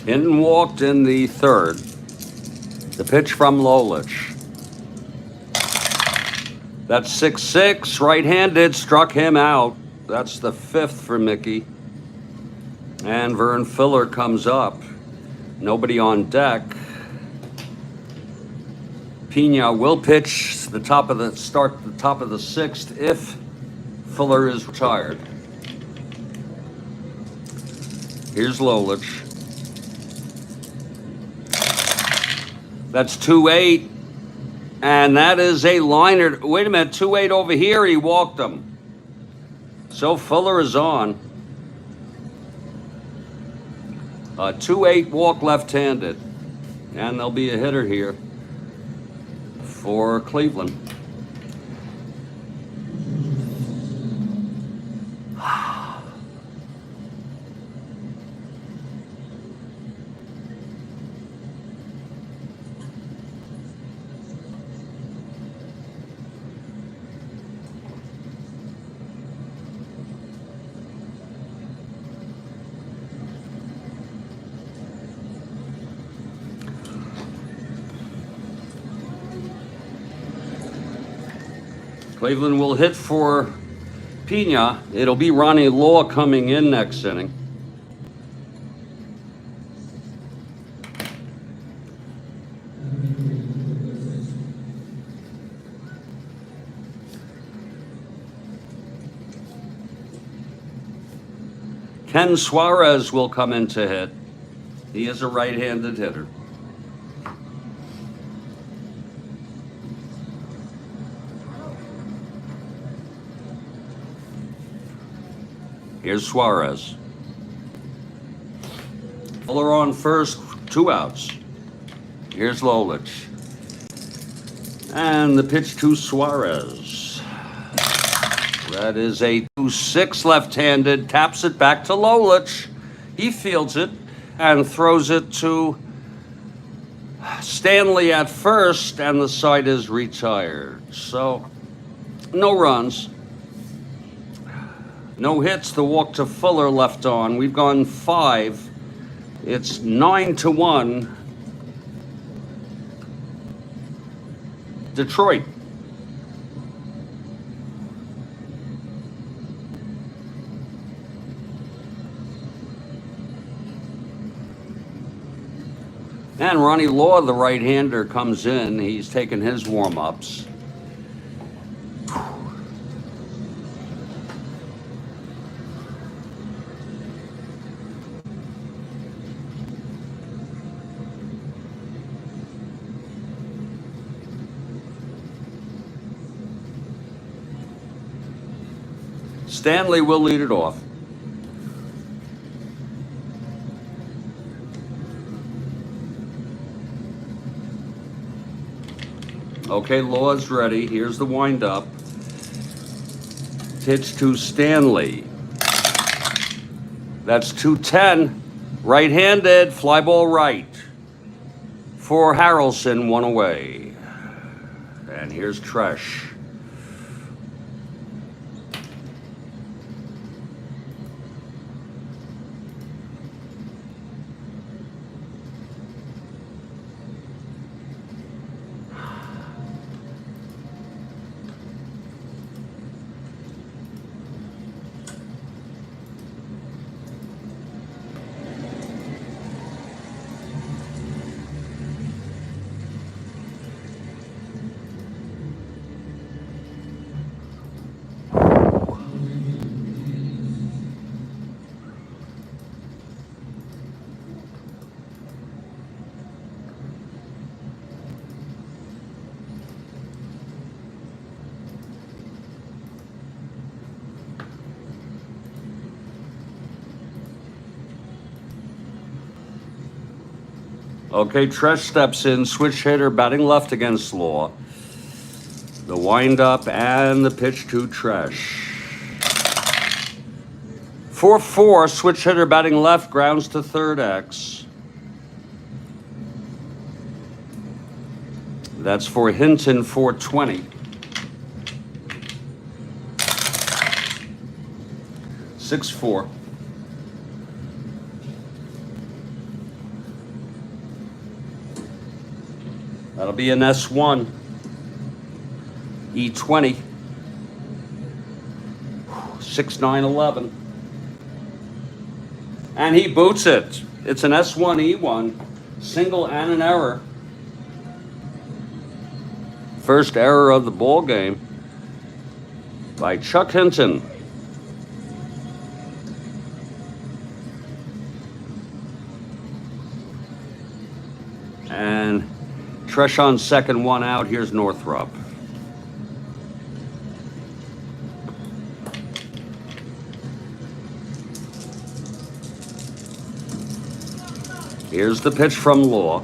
Hinton walked in the 3rd. The pitch from Lolich. That's 6-6, right-handed, struck him out. That's the 5th for Mickey. And Vern Filler comes up. Nobody on deck. Pina will pitch the top of the 6th if Fuller is retired. Here's Lolich. That's 2-8. And that is a liner. Wait a minute, 2-8 over here. He walked him. So Fuller is on. 2-8 walk left-handed. And there'll be a hitter here for Cleveland. Cleveland will hit for Pina. It'll be Ronnie Law coming in next inning. Ken Suarez will come in to hit. He is a right-handed hitter. Here's Suarez. Fuller on first, 2 outs. Here's Lolich. And the pitch to Suarez. That is a 2-6 left-handed, taps it back to Lolich. He fields it and throws it to Stanley at first, and the side is retired. So, no runs. No hits, the walk to Fuller left on. We've gone 5. It's 9-1. Detroit. And Ronnie Law, the right-hander, comes in. He's taking his warm-ups. Stanley will lead it off. Okay, Law's ready. Here's the wind-up. Pitch to Stanley. That's 2-10. Right-handed, fly ball right. For Harrelson, 1 away. And here's Tresh. Okay, Tresh steps in, switch hitter, batting left against Law. The windup and the pitch to Tresh. 4-4, switch hitter, batting left, grounds to third X. That's for Hinton, 420. 6-4. That'll be an S1. E20. 6-9-11. And he boots it. It's an S1, E1. Single and an error. First error of the ball game by Chuck Hinton. And Tresh on second, one out. Here's Northrop. Here's the pitch from Law.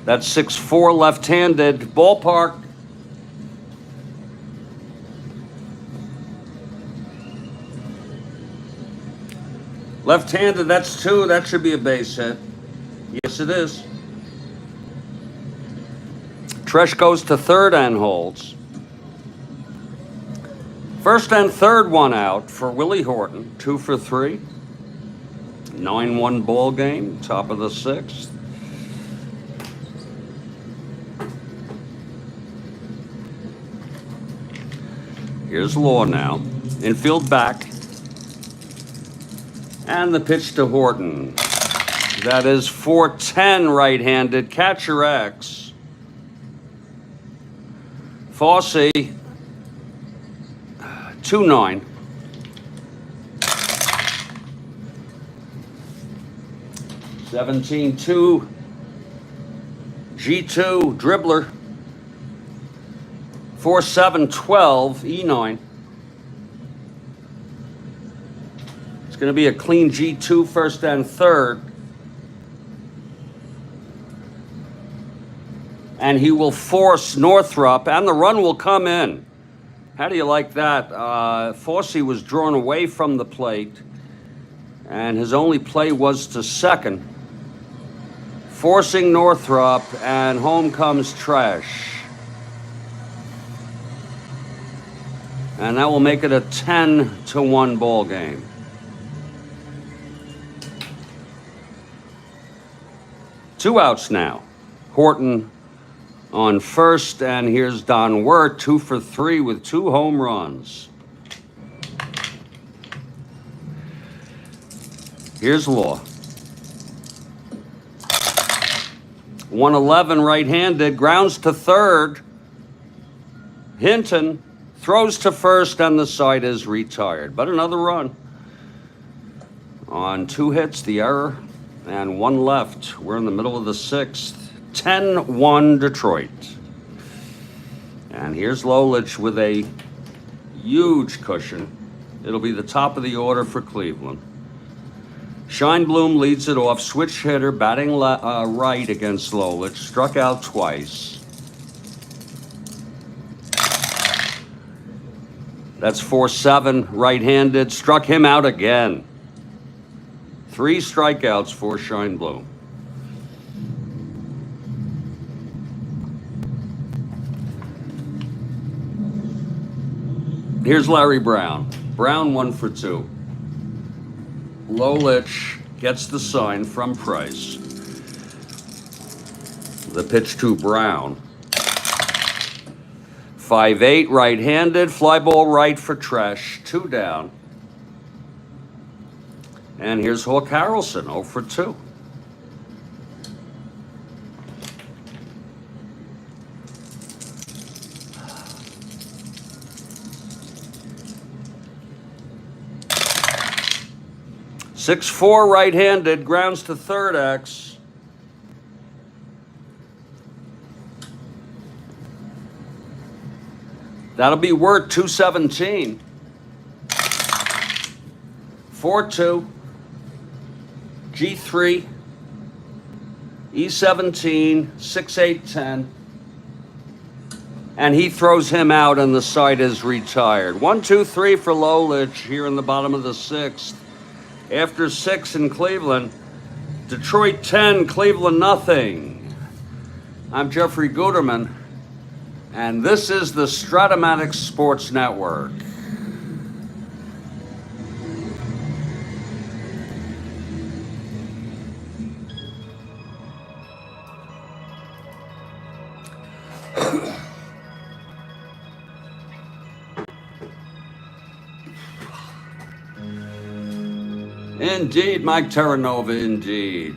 That's 6-4, left-handed. Ballpark. Left-handed, that's 2. That should be a base hit. Yes, it is. Tresh goes to third and holds. First and third, one out for Willie Horton. 2 for 3. 9-1 ball game, top of the 6th. Here's Law now. Infield back. And the pitch to Horton. That is 4-10 right-handed. Catcher X. Fossey. 2-9. $17-2. G2 dribbler. 4-7-12 E9. It's going to be a clean G2 first and third. And he will force Northrop, and the run will come in. How do you like that? Fossey was drawn away from the plate, and his only play was to second. Forcing Northrop, and home comes Tresh. And that will make it a 10-1 ball game. Two outs now. Horton on first, and here's Don Wirt, 2 for 3 with 2 home runs. Here's Law. 111 right-handed, grounds to third. Hinton throws to first, and the side is retired. But another run. On 2 hits, the error, and 1 left. We're in the middle of the 6th. 10-1 Detroit. And here's Lolich with a huge cushion. It'll be the top of the order for Cleveland. Scheinblum leads it off. Switch hitter, batting right against Lolich. Struck out twice. That's 4-7 right-handed. Struck him out again. 3 strikeouts for Scheinblum. Here's Larry Brown. Brown 1 for 2. Lolich gets the sign from Price. The pitch to Brown. 5-8 right-handed. Fly ball right for Tresh. 2 down. And here's Hawk Harrelson, 0 for 2. Six-4 right-handed, grounds to third X. That'll be Wirt, 217. 4-2. G3. E17, 6, 8, 10. And he throws him out, and the side is retired. 1, 2, 3 for Lolich here in the bottom of the 6th. After 6 in Cleveland, Detroit 10, Cleveland nothing. I'm Jeffrey Guterman, and this is the Strat-O-Matic Sports Network. Indeed, Mike Terranova, indeed.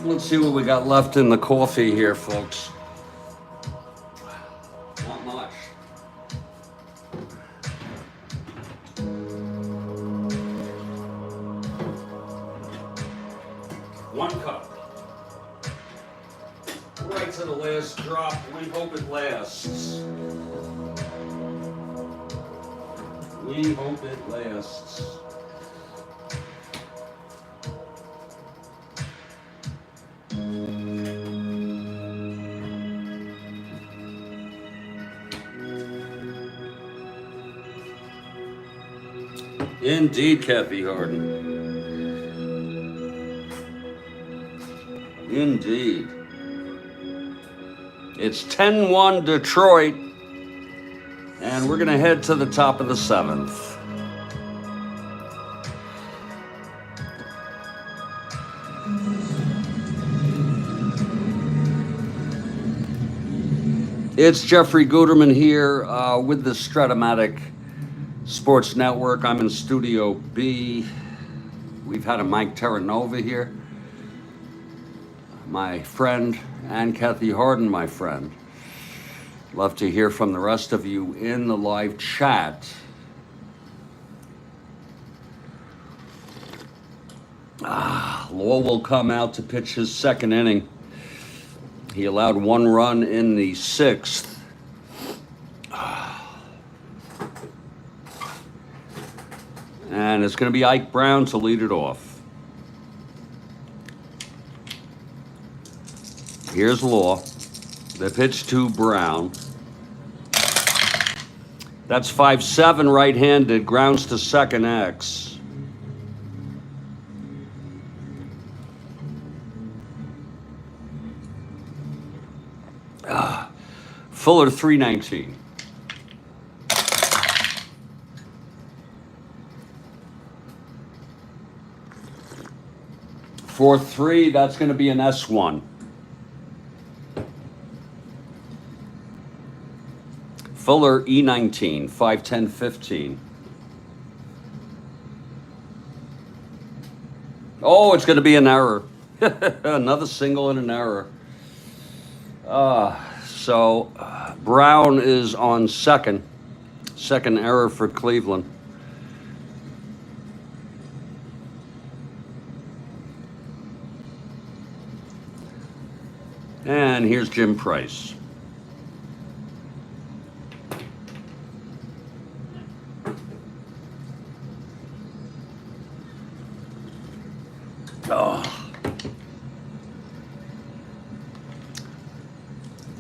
Let's see what we got left in the coffee here, folks. Not much. One cup. Right to the last drop. We hope it lasts. We hope it lasts. Indeed, Kathy Harden. Indeed. It's 10-1 Detroit, and we're going to head to the top of the 7th. It's Jeffrey Guterman here with the Strat-O-Matic Sports Network. I'm in Studio B. We've had a Mike Terranova here, my friend, and Kathy Harden, my friend. Love to hear from the rest of you in the live chat. Law will come out to pitch his second inning. He allowed 1 run in the 6th. And it's going to be Ike Brown to lead it off. Here's Law. The pitch to Brown. That's 5-7 right-handed. Grounds to second X. Fuller 319. 4-3, that's going to be an S1. Fuller E19, 5-10, 15. Oh, it's going to be an error. Another single and an error. So Brown is on second. Second error for Cleveland. And here's Jim Price.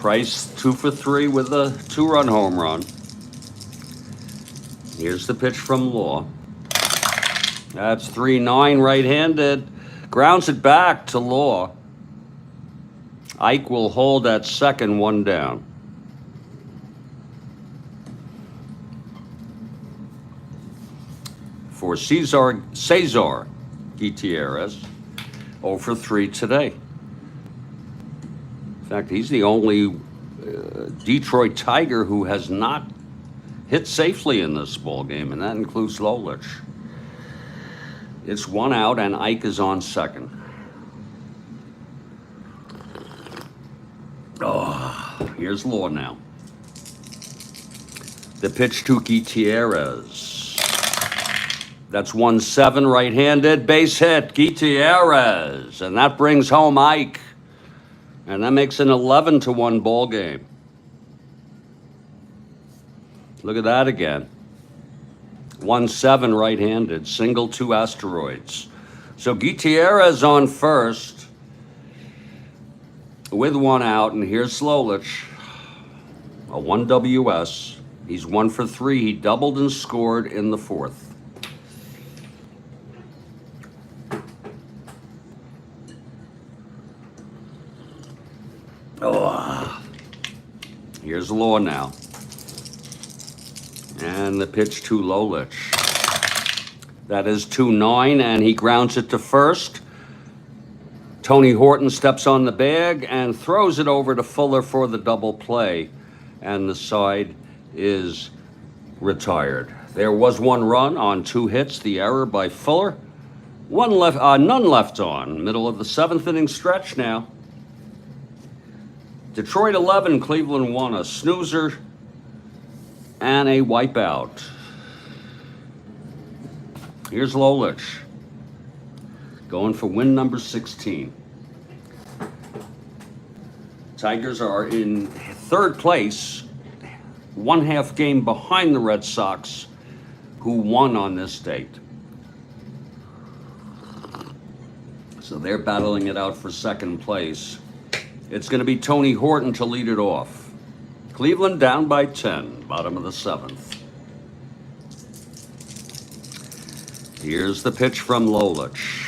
Price 2 for 3 with a 2-run home run. Here's the pitch from Law. That's 3-9 right-handed. Grounds it back to Law. Ike will hold at second, 1 down. For Cesar Gutierrez, 0 for 3 today. In fact, he's the only Detroit Tiger who has not hit safely in this ball game, and that includes Lolich. It's 1 out, and Ike is on second. Oh, here's Law now. The pitch to Gutierrez. That's 1-7 right-handed, base hit, Gutierrez. And that brings home Ike. And that makes an 11-1 ball game. Look at that again. 1-7 right-handed, single 2 asteroids. So Gutierrez on first with 1 out, and here's Lolich. A 1 WS. He's 1 for 3. He doubled and scored in the 4th. Oh, here's Law now. And the pitch to Lolich. That is 2-9, and he grounds it to first. Tony Horton steps on the bag and throws it over to Fuller for the double play. And the side is retired. There was 1 run on 2 hits. The error by Fuller. None left on. Middle of the 7th inning stretch now. Detroit 11, Cleveland 1, a snoozer and a wipeout. Here's Lolich, going for win number 16. Tigers are in 3rd place, 1/2 game behind the Red Sox, who won on this date. So they're battling it out for 2nd place. It's going to be Tony Horton to lead it off. Cleveland down by 10, bottom of the 7th. Here's the pitch from Lolich.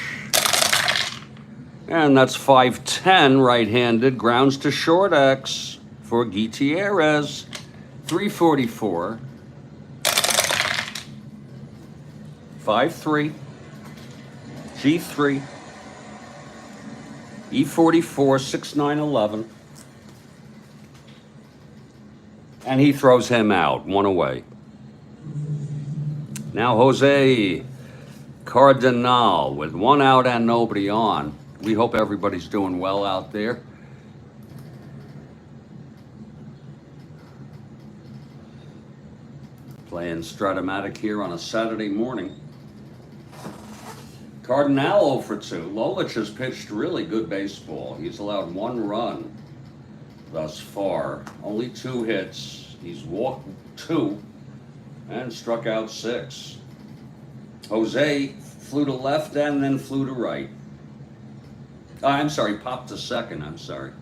And that's 5-10 right-handed. Grounds to short X for Gutierrez. 344. 5-3. G3. E44, 6-9, 11. And he throws him out, 1 away. Now Jose Cardinal with 1 out and nobody on. We hope everybody's doing well out there. Playing Strat-O-Matic here on a Saturday morning. Cardinal 0 for 2. Lolich has pitched really good baseball. He's allowed 1 run thus far. Only 2 hits. He's walked 2 and struck out 6. Jose flew to left and then flew to right. I'm sorry, popped to second. I'm sorry.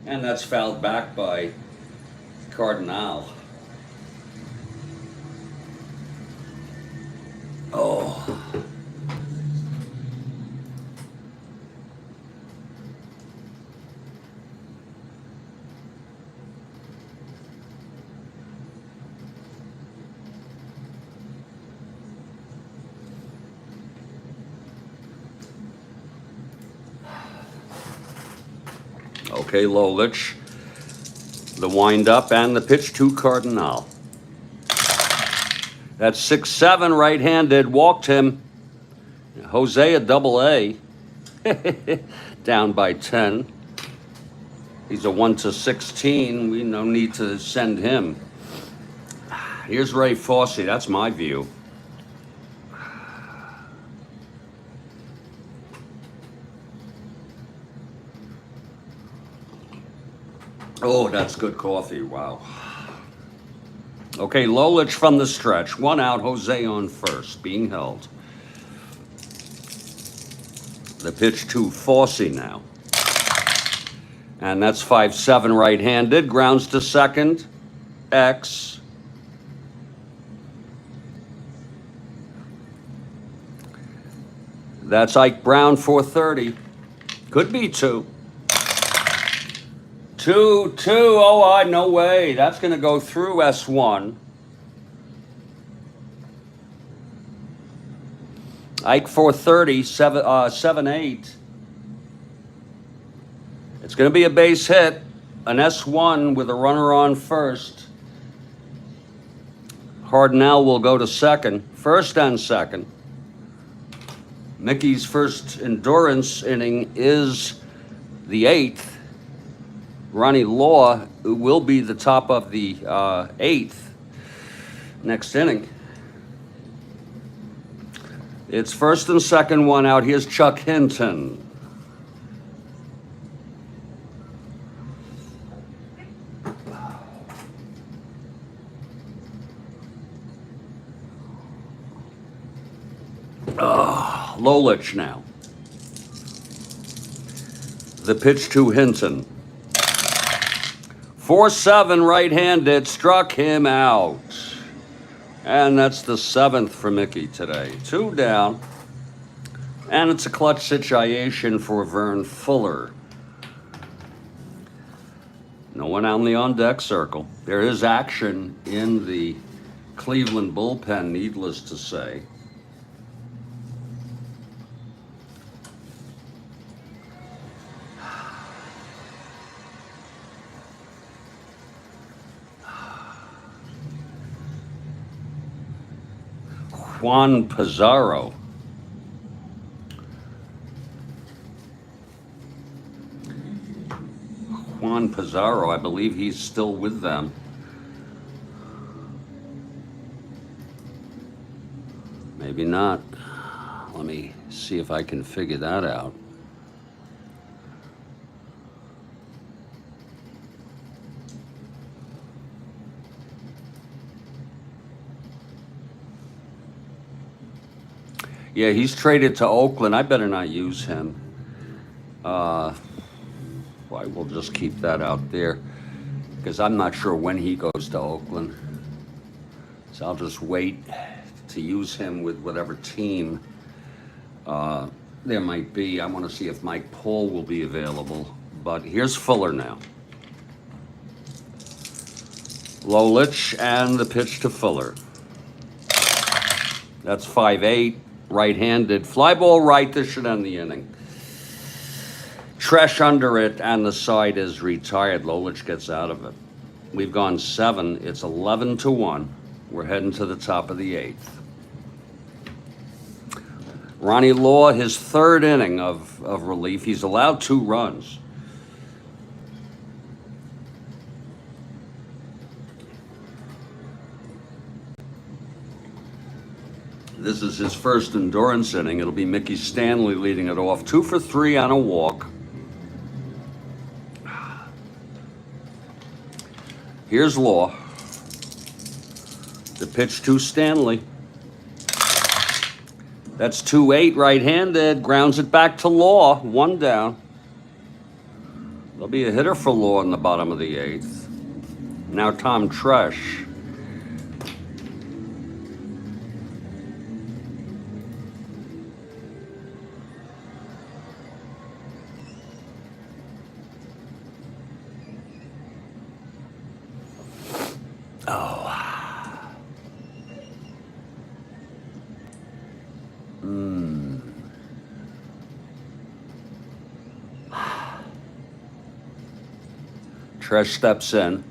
And that's fouled back by Cardinal. Oh. Okay, Lolich. The wind-up and the pitch to Cardinal. That's 6-7 right-handed. Walked him. Jose a double A. Down by 10. He's a 1-16. We no need to send him. Here's Ray Fosse. That's my view. Oh, that's good coffee. Wow. Okay, Lolich from the stretch. 1 out, Jose on first, being held. The pitch to Fosse now. And that's 5-7 right-handed. Grounds to second. X. That's Ike Brown, 430. Could be 2. 2, 2. Oh, no way. That's going to go through S1. Ike 430, 7-8. It's going to be a base hit. An S1 with a runner on first. Hardnell will go to second. First and second. Mickey's first endurance inning is the 8th. Ronnie Law will be the top of the 8th next inning. It's first and second, one out. Here's Chuck Hinton. Lolich now. The pitch to Hinton. 4-7 right-handed, struck him out. And that's the 7th for Mickey today. 2 down. And it's a clutch situation for Vern Fuller. No one on the on-deck circle. There is action in the Cleveland bullpen, needless to say. Juan Pizarro. Juan Pizarro, I believe he's still with them. Maybe not. Let me see if I can figure that out. Yeah, he's traded to Oakland. I better not use him. I will just keep that out there because I'm not sure when he goes to Oakland. So I'll just wait to use him with whatever team there might be. I want to see if Mike Paul will be available. But here's Fuller now. Lolich and the pitch to Fuller. That's 5-8. Right-handed. Fly ball right. This should end the inning. Tresh under it, and the side is retired. Lolich gets out of it. We've gone 7. It's 11-1. We're heading to the top of the 8th. Ronnie Law, his 3rd inning of relief. He's allowed 2 runs. This is his first endurance inning. It'll be Mickey Stanley leading it off. 2 for 3 on a walk. Here's Law. The pitch to Stanley. That's 2-8 right-handed. Grounds it back to Law. 1 down. There'll be a hitter for Law in the bottom of the 8th. Now Tom Tresh. Tresh steps in.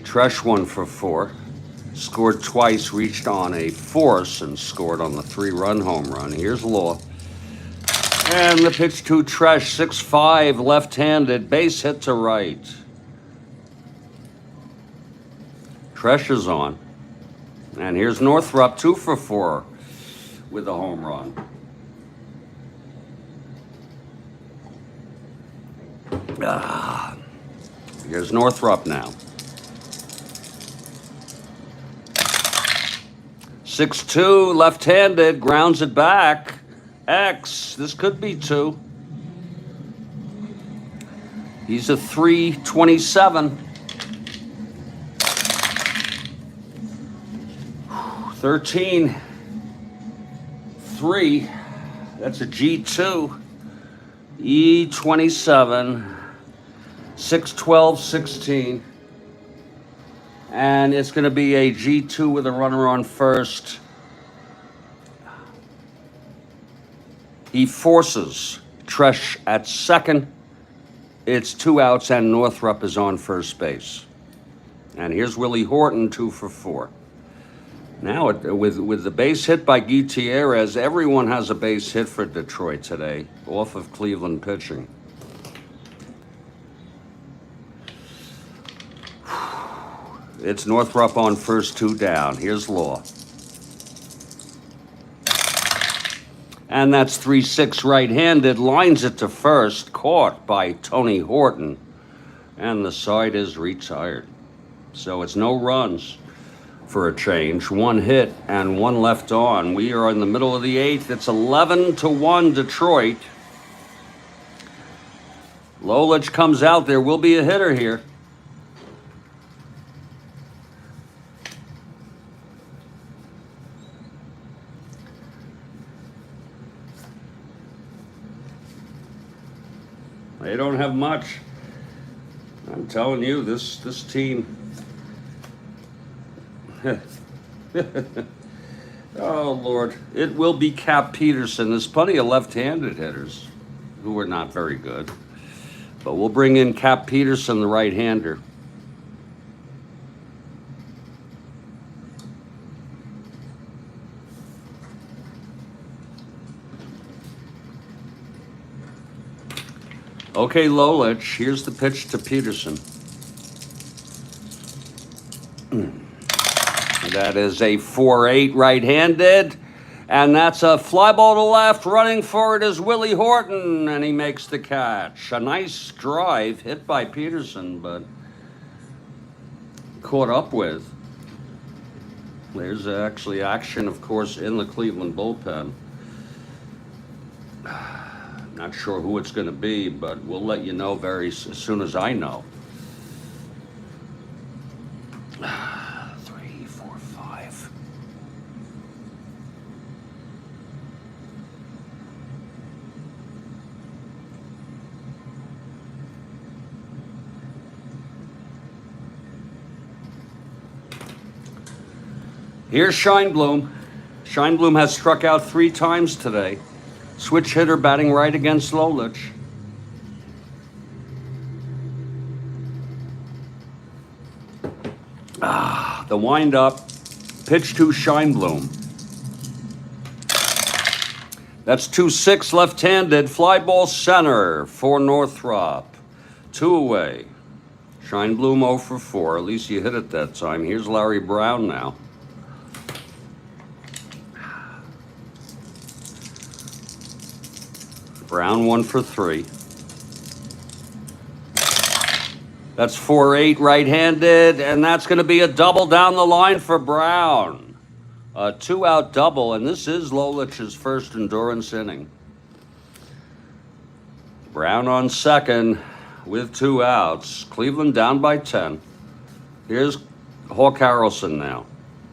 Tresh 1 for 4. Scored twice, reached on a force, and scored on the 3-run home run. Here's Law. And the pitch to Tresh, 6-5, left-handed, base hit to right. Tresh is on. And here's Northrup, 2 for 4 with a home run. Here's Northrup now. 6-2, left-handed, grounds it back. X, this could be 2. He's a 327. 13, 3. That's a G2. E27. 612, 16. And it's going to be a G2 with a runner on first. He forces Tresh at second. It's 2 outs, and Northrup is on first base. And here's Willie Horton, 2 for 4. Now, with the base hit by Gutierrez, everyone has a base hit for Detroit today, off of Cleveland pitching. It's Northrup on first, 2 down. Here's Law. And that's 3-6 right-handed, lines it to first, caught by Tony Horton. And the side is retired. So it's no runs for a change. 1 hit and 1 left on. We are in the middle of the 8th. It's 11-1 Detroit. Lolich comes out. There will be a hitter here. They don't have much. I'm telling you, this team. Oh, Lord. It will be Cap Peterson. There's plenty of left-handed hitters who are not very good. But we'll bring in Cap Peterson, the right-hander. Okay, Lolich, here's the pitch to Peterson. That is a 4-8 right-handed, and that's a fly ball to left. Running for it is Willie Horton, and he makes the catch. A nice drive hit by Peterson, but caught up with. There's actually action, of course, in the Cleveland bullpen. Not sure who it's going to be, but we'll let you know as soon as I know. 3, 4, 5. Here's Scheinblum. Scheinblum has struck out 3 times today. Switch hitter batting right against Lolich. The windup. Pitch to Scheinblum. That's 2-6 left-handed. Fly ball center for Northrop. 2 away. Scheinblum 0 for 4. At least you hit it that time. Here's Larry Brown now. Brown 1 for 3. That's 4-8 right-handed, and that's going to be a double down the line for Brown. A 2-out double, and this is Lolich's first endurance inning. Brown on second with 2 outs. Cleveland down by 10. Here's Hawk Harrelson now.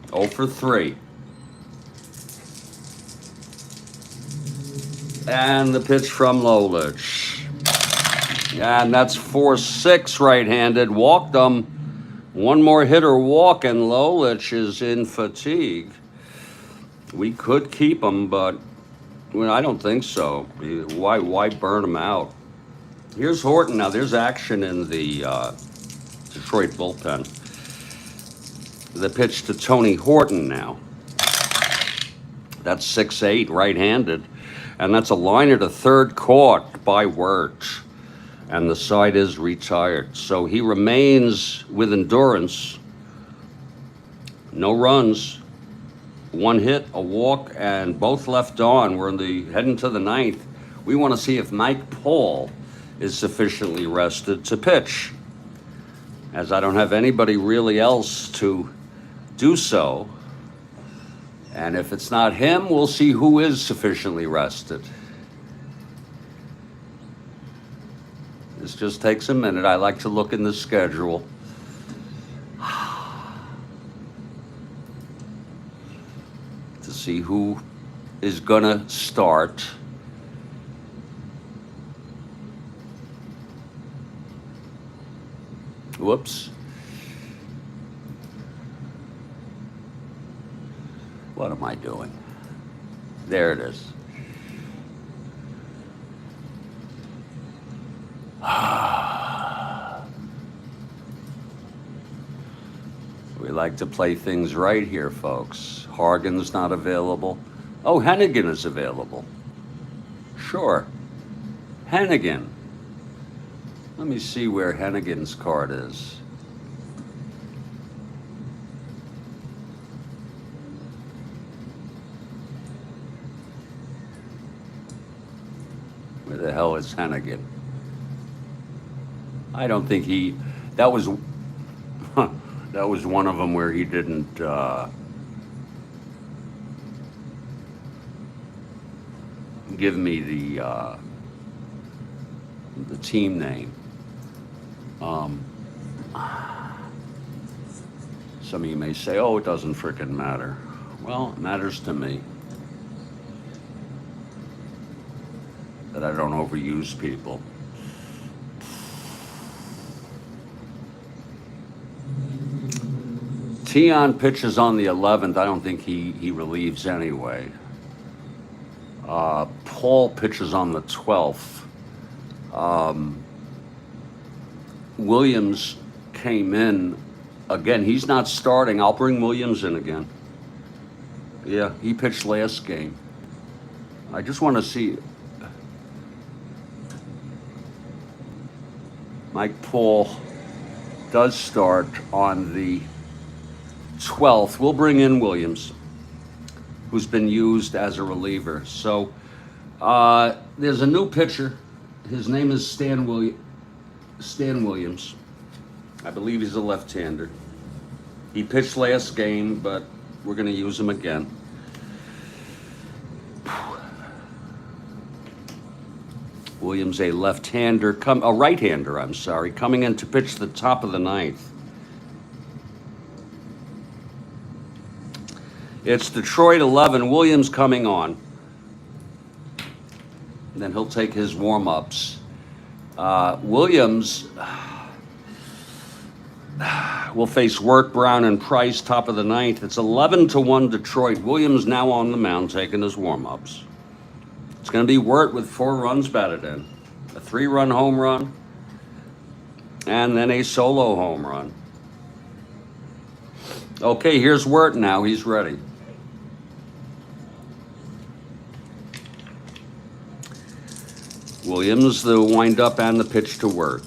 0 for 3. And the pitch from Lolich. And that's 4-6 right-handed. Walked them. 1 more hitter walk, and Lolich is in fatigue. We could keep him, but I don't think so. Why burn him out? Here's Horton. Now, there's action in the Detroit bullpen. The pitch to Tony Horton now. That's 6-8 right-handed. And that's a liner to third, caught by Wirtz. And the side is retired. So he remains with endurance. No runs. 1 hit, a walk, and both left on. We're heading to the 9th. We want to see if Mike Paul is sufficiently rested to pitch, as I don't have anybody really else to do so. And if it's not him, we'll see who is sufficiently rested. This just takes a minute. I like to look in the schedule. To see who is gonna start. Whoops. What am I doing? There it is. We like to play things right here, folks. Hargan's not available. Oh, Hennigan is available. Sure. Hennigan. Let me see where Hennigan's card is. Where the hell is Hennigan? I don't think that was one of them where he didn't give me the team name. Some of you may say, oh, it doesn't frickin' matter. Well, it matters to me that I don't overuse people. Tion pitches on the 11th. I don't think he relieves anyway. Paul pitches on the 12th. Williams came in again. He's not starting. I'll bring Williams in again. Yeah, he pitched last game. I just want to see. Mike Paul does start on the 12th. We'll bring in Williams, who's been used as a reliever. So there's a new pitcher. His name is Stan Williams. I believe he's a left-hander. He pitched last game, but we're going to use him again. Williams, a left-hander, a right-hander, I'm sorry, coming in to pitch the top of the ninth. It's Detroit 11, Williams coming on. And then he'll take his warm-ups. Williams will face Wirt, Brown, and Price, top of the ninth. It's 11-1 Detroit. Williams now on the mound taking his warm-ups. It's going to be Wirt with 4 runs batted in. A 3-run home run, and then a solo home run. Okay, here's Wirt now. He's ready. Williams, the windup and the pitch to Wirt.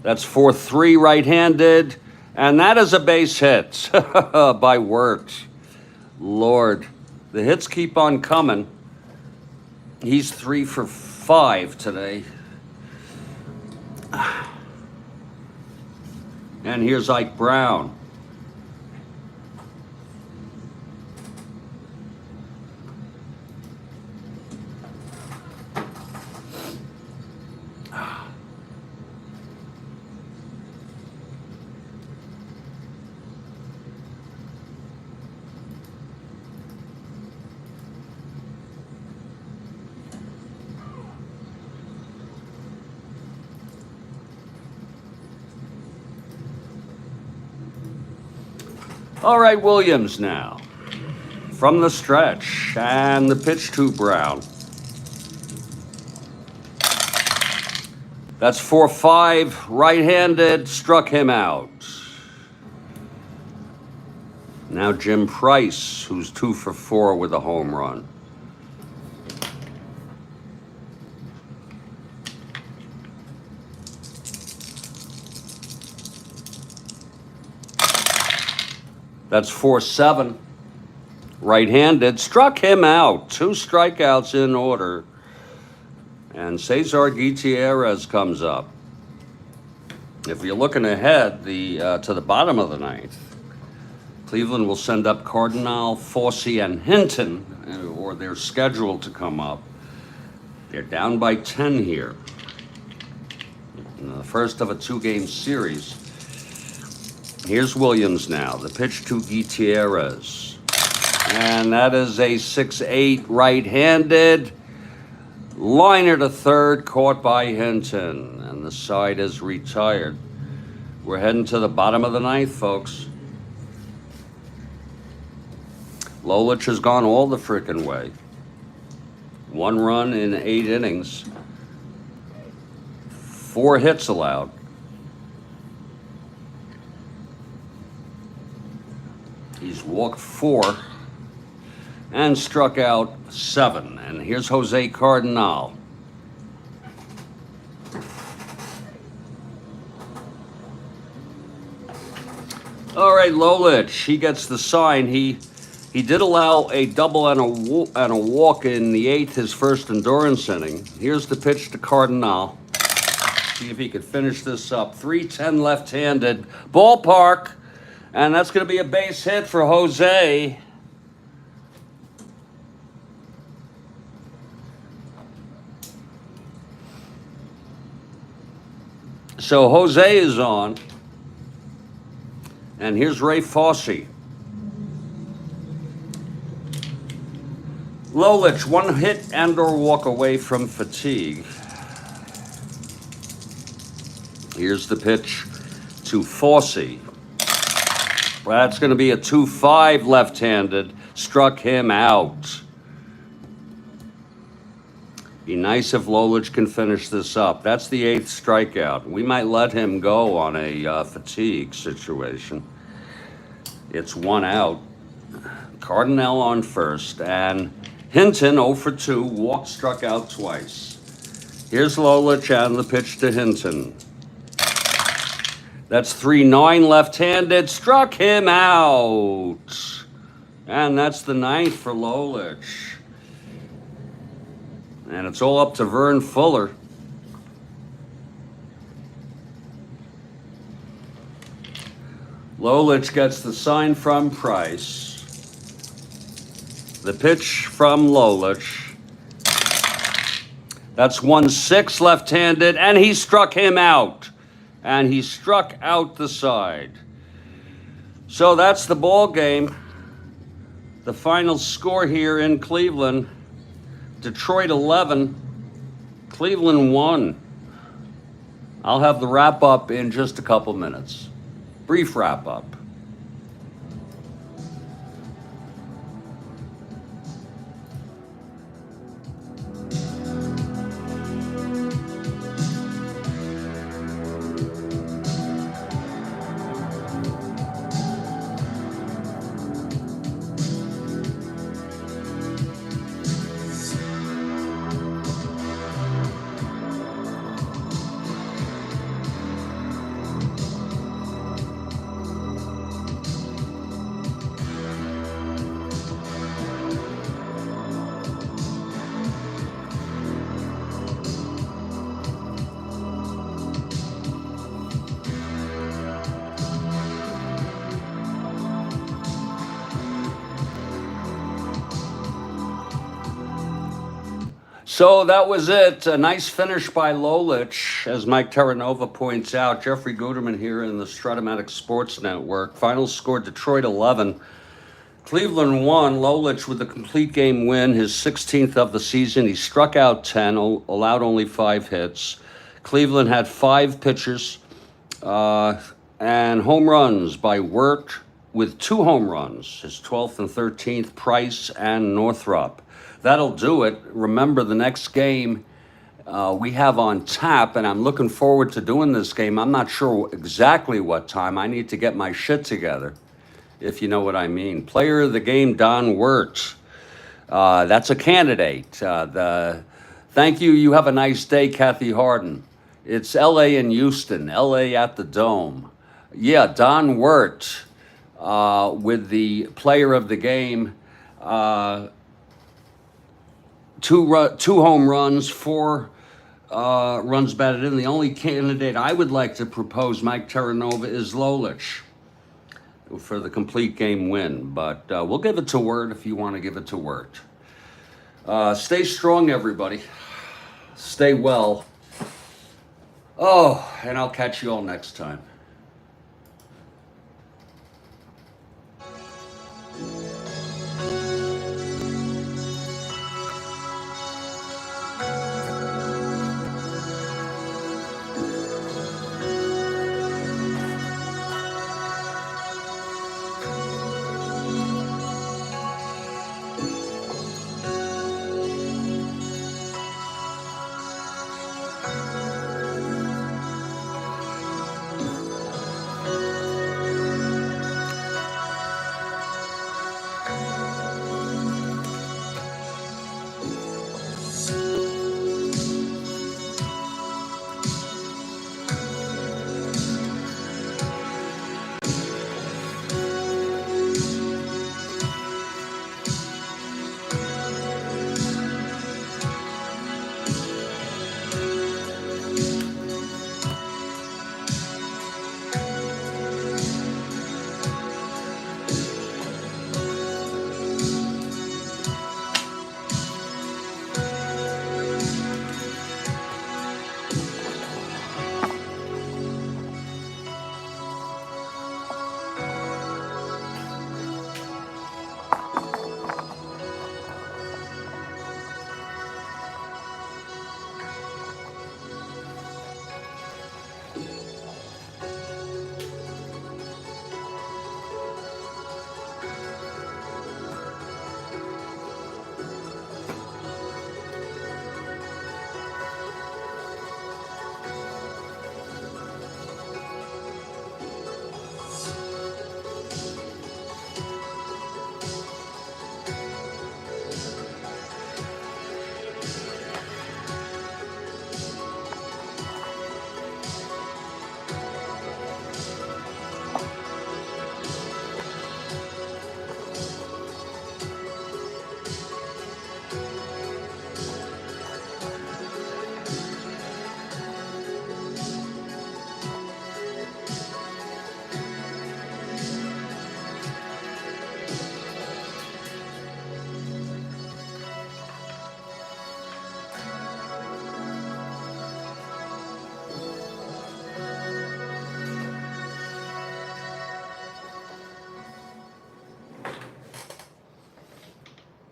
That's 4-3 right-handed, and that is a base hit by Wirt. Lord, the hits keep on coming. He's 3 for 5 today. And here's Ike Brown. All right, Williams now. From the stretch, and the pitch to Brown. That's 4-5, right-handed, struck him out. Now Jim Price, who's 2 for 4 with a home run. That's 4-7. Right-handed, struck him out. 2 strikeouts in order. And Cesar Gutierrez comes up. If you're looking ahead to the bottom of the ninth, Cleveland will send up Cardinal, Fossey, and Hinton, or they're scheduled to come up. They're down by 10 here. In the first of a 2-game series. Here's Williams now. The pitch to Gutierrez. And that is a 6-8 right-handed. Liner to third, caught by Hinton. And the side is retired. We're heading to the bottom of the ninth, folks. Lolich has gone all the frickin' way. 1 run in 8 innings. 4 hits allowed. He's walked 4 and struck out 7. And here's Jose Cardinal. All right, Lolich, he gets the sign. He did allow a double and a walk in the 8th, his first endurance inning. Here's the pitch to Cardinal. See if he could finish this up. 3-10 left-handed. Ballpark. And that's going to be a base hit for Jose. So Jose is on. And here's Ray Fossey. Lolich, 1 hit and or walk away from fatigue. Here's the pitch to Fossey. That's going to be a 2-5 left-handed. Struck him out. Be nice if Lolich can finish this up. That's the 8th strikeout. We might let him go on a fatigue situation. It's 1 out. Cardinal on first. And Hinton 0 for 2. Walked, struck out twice. Here's Lolich and the pitch to Hinton. That's 3-9 left-handed. Struck him out. And that's the 9th for Lolich. And it's all up to Vern Fuller. Lolich gets the sign from Price. The pitch from Lolich. That's 1-6 left-handed, and he struck him out. And he struck out the side. So that's the ball game. The final score here in Cleveland. Detroit 11, Cleveland 1. I'll have the wrap-up in just a couple minutes. Brief wrap-up. So that was it. A nice finish by Lolich, as Mike Terranova points out. Jeffrey Guterman here in the Strat-O-Matic Sports Network. Final score, Detroit 11, Cleveland 1. Lolich with a complete game win, his 16th of the season. He struck out 10, allowed only 5 hits. Cleveland had 5 pitchers and home runs by Wirt with 2 home runs, his 12th and 13th, Price and Northrop. That'll do it. Remember, the next game we have on tap, and I'm looking forward to doing this game. I'm not sure exactly what time. I need to get my shit together, if you know what I mean. Player of the game, Don Wirt. That's a candidate. Thank you. You have a nice day, Kathy Harden. It's L.A. and Houston, L.A. at the Dome. Yeah, Don Wirt with the player of the game. 2 home runs, 4 runs batted in. The only candidate I would like to propose, Mike Terranova, is Lolich. for the complete game win. But we'll give it to Wirt if you want to give it to Wirt. Stay strong, everybody. Stay well. Oh, and I'll catch you all next time.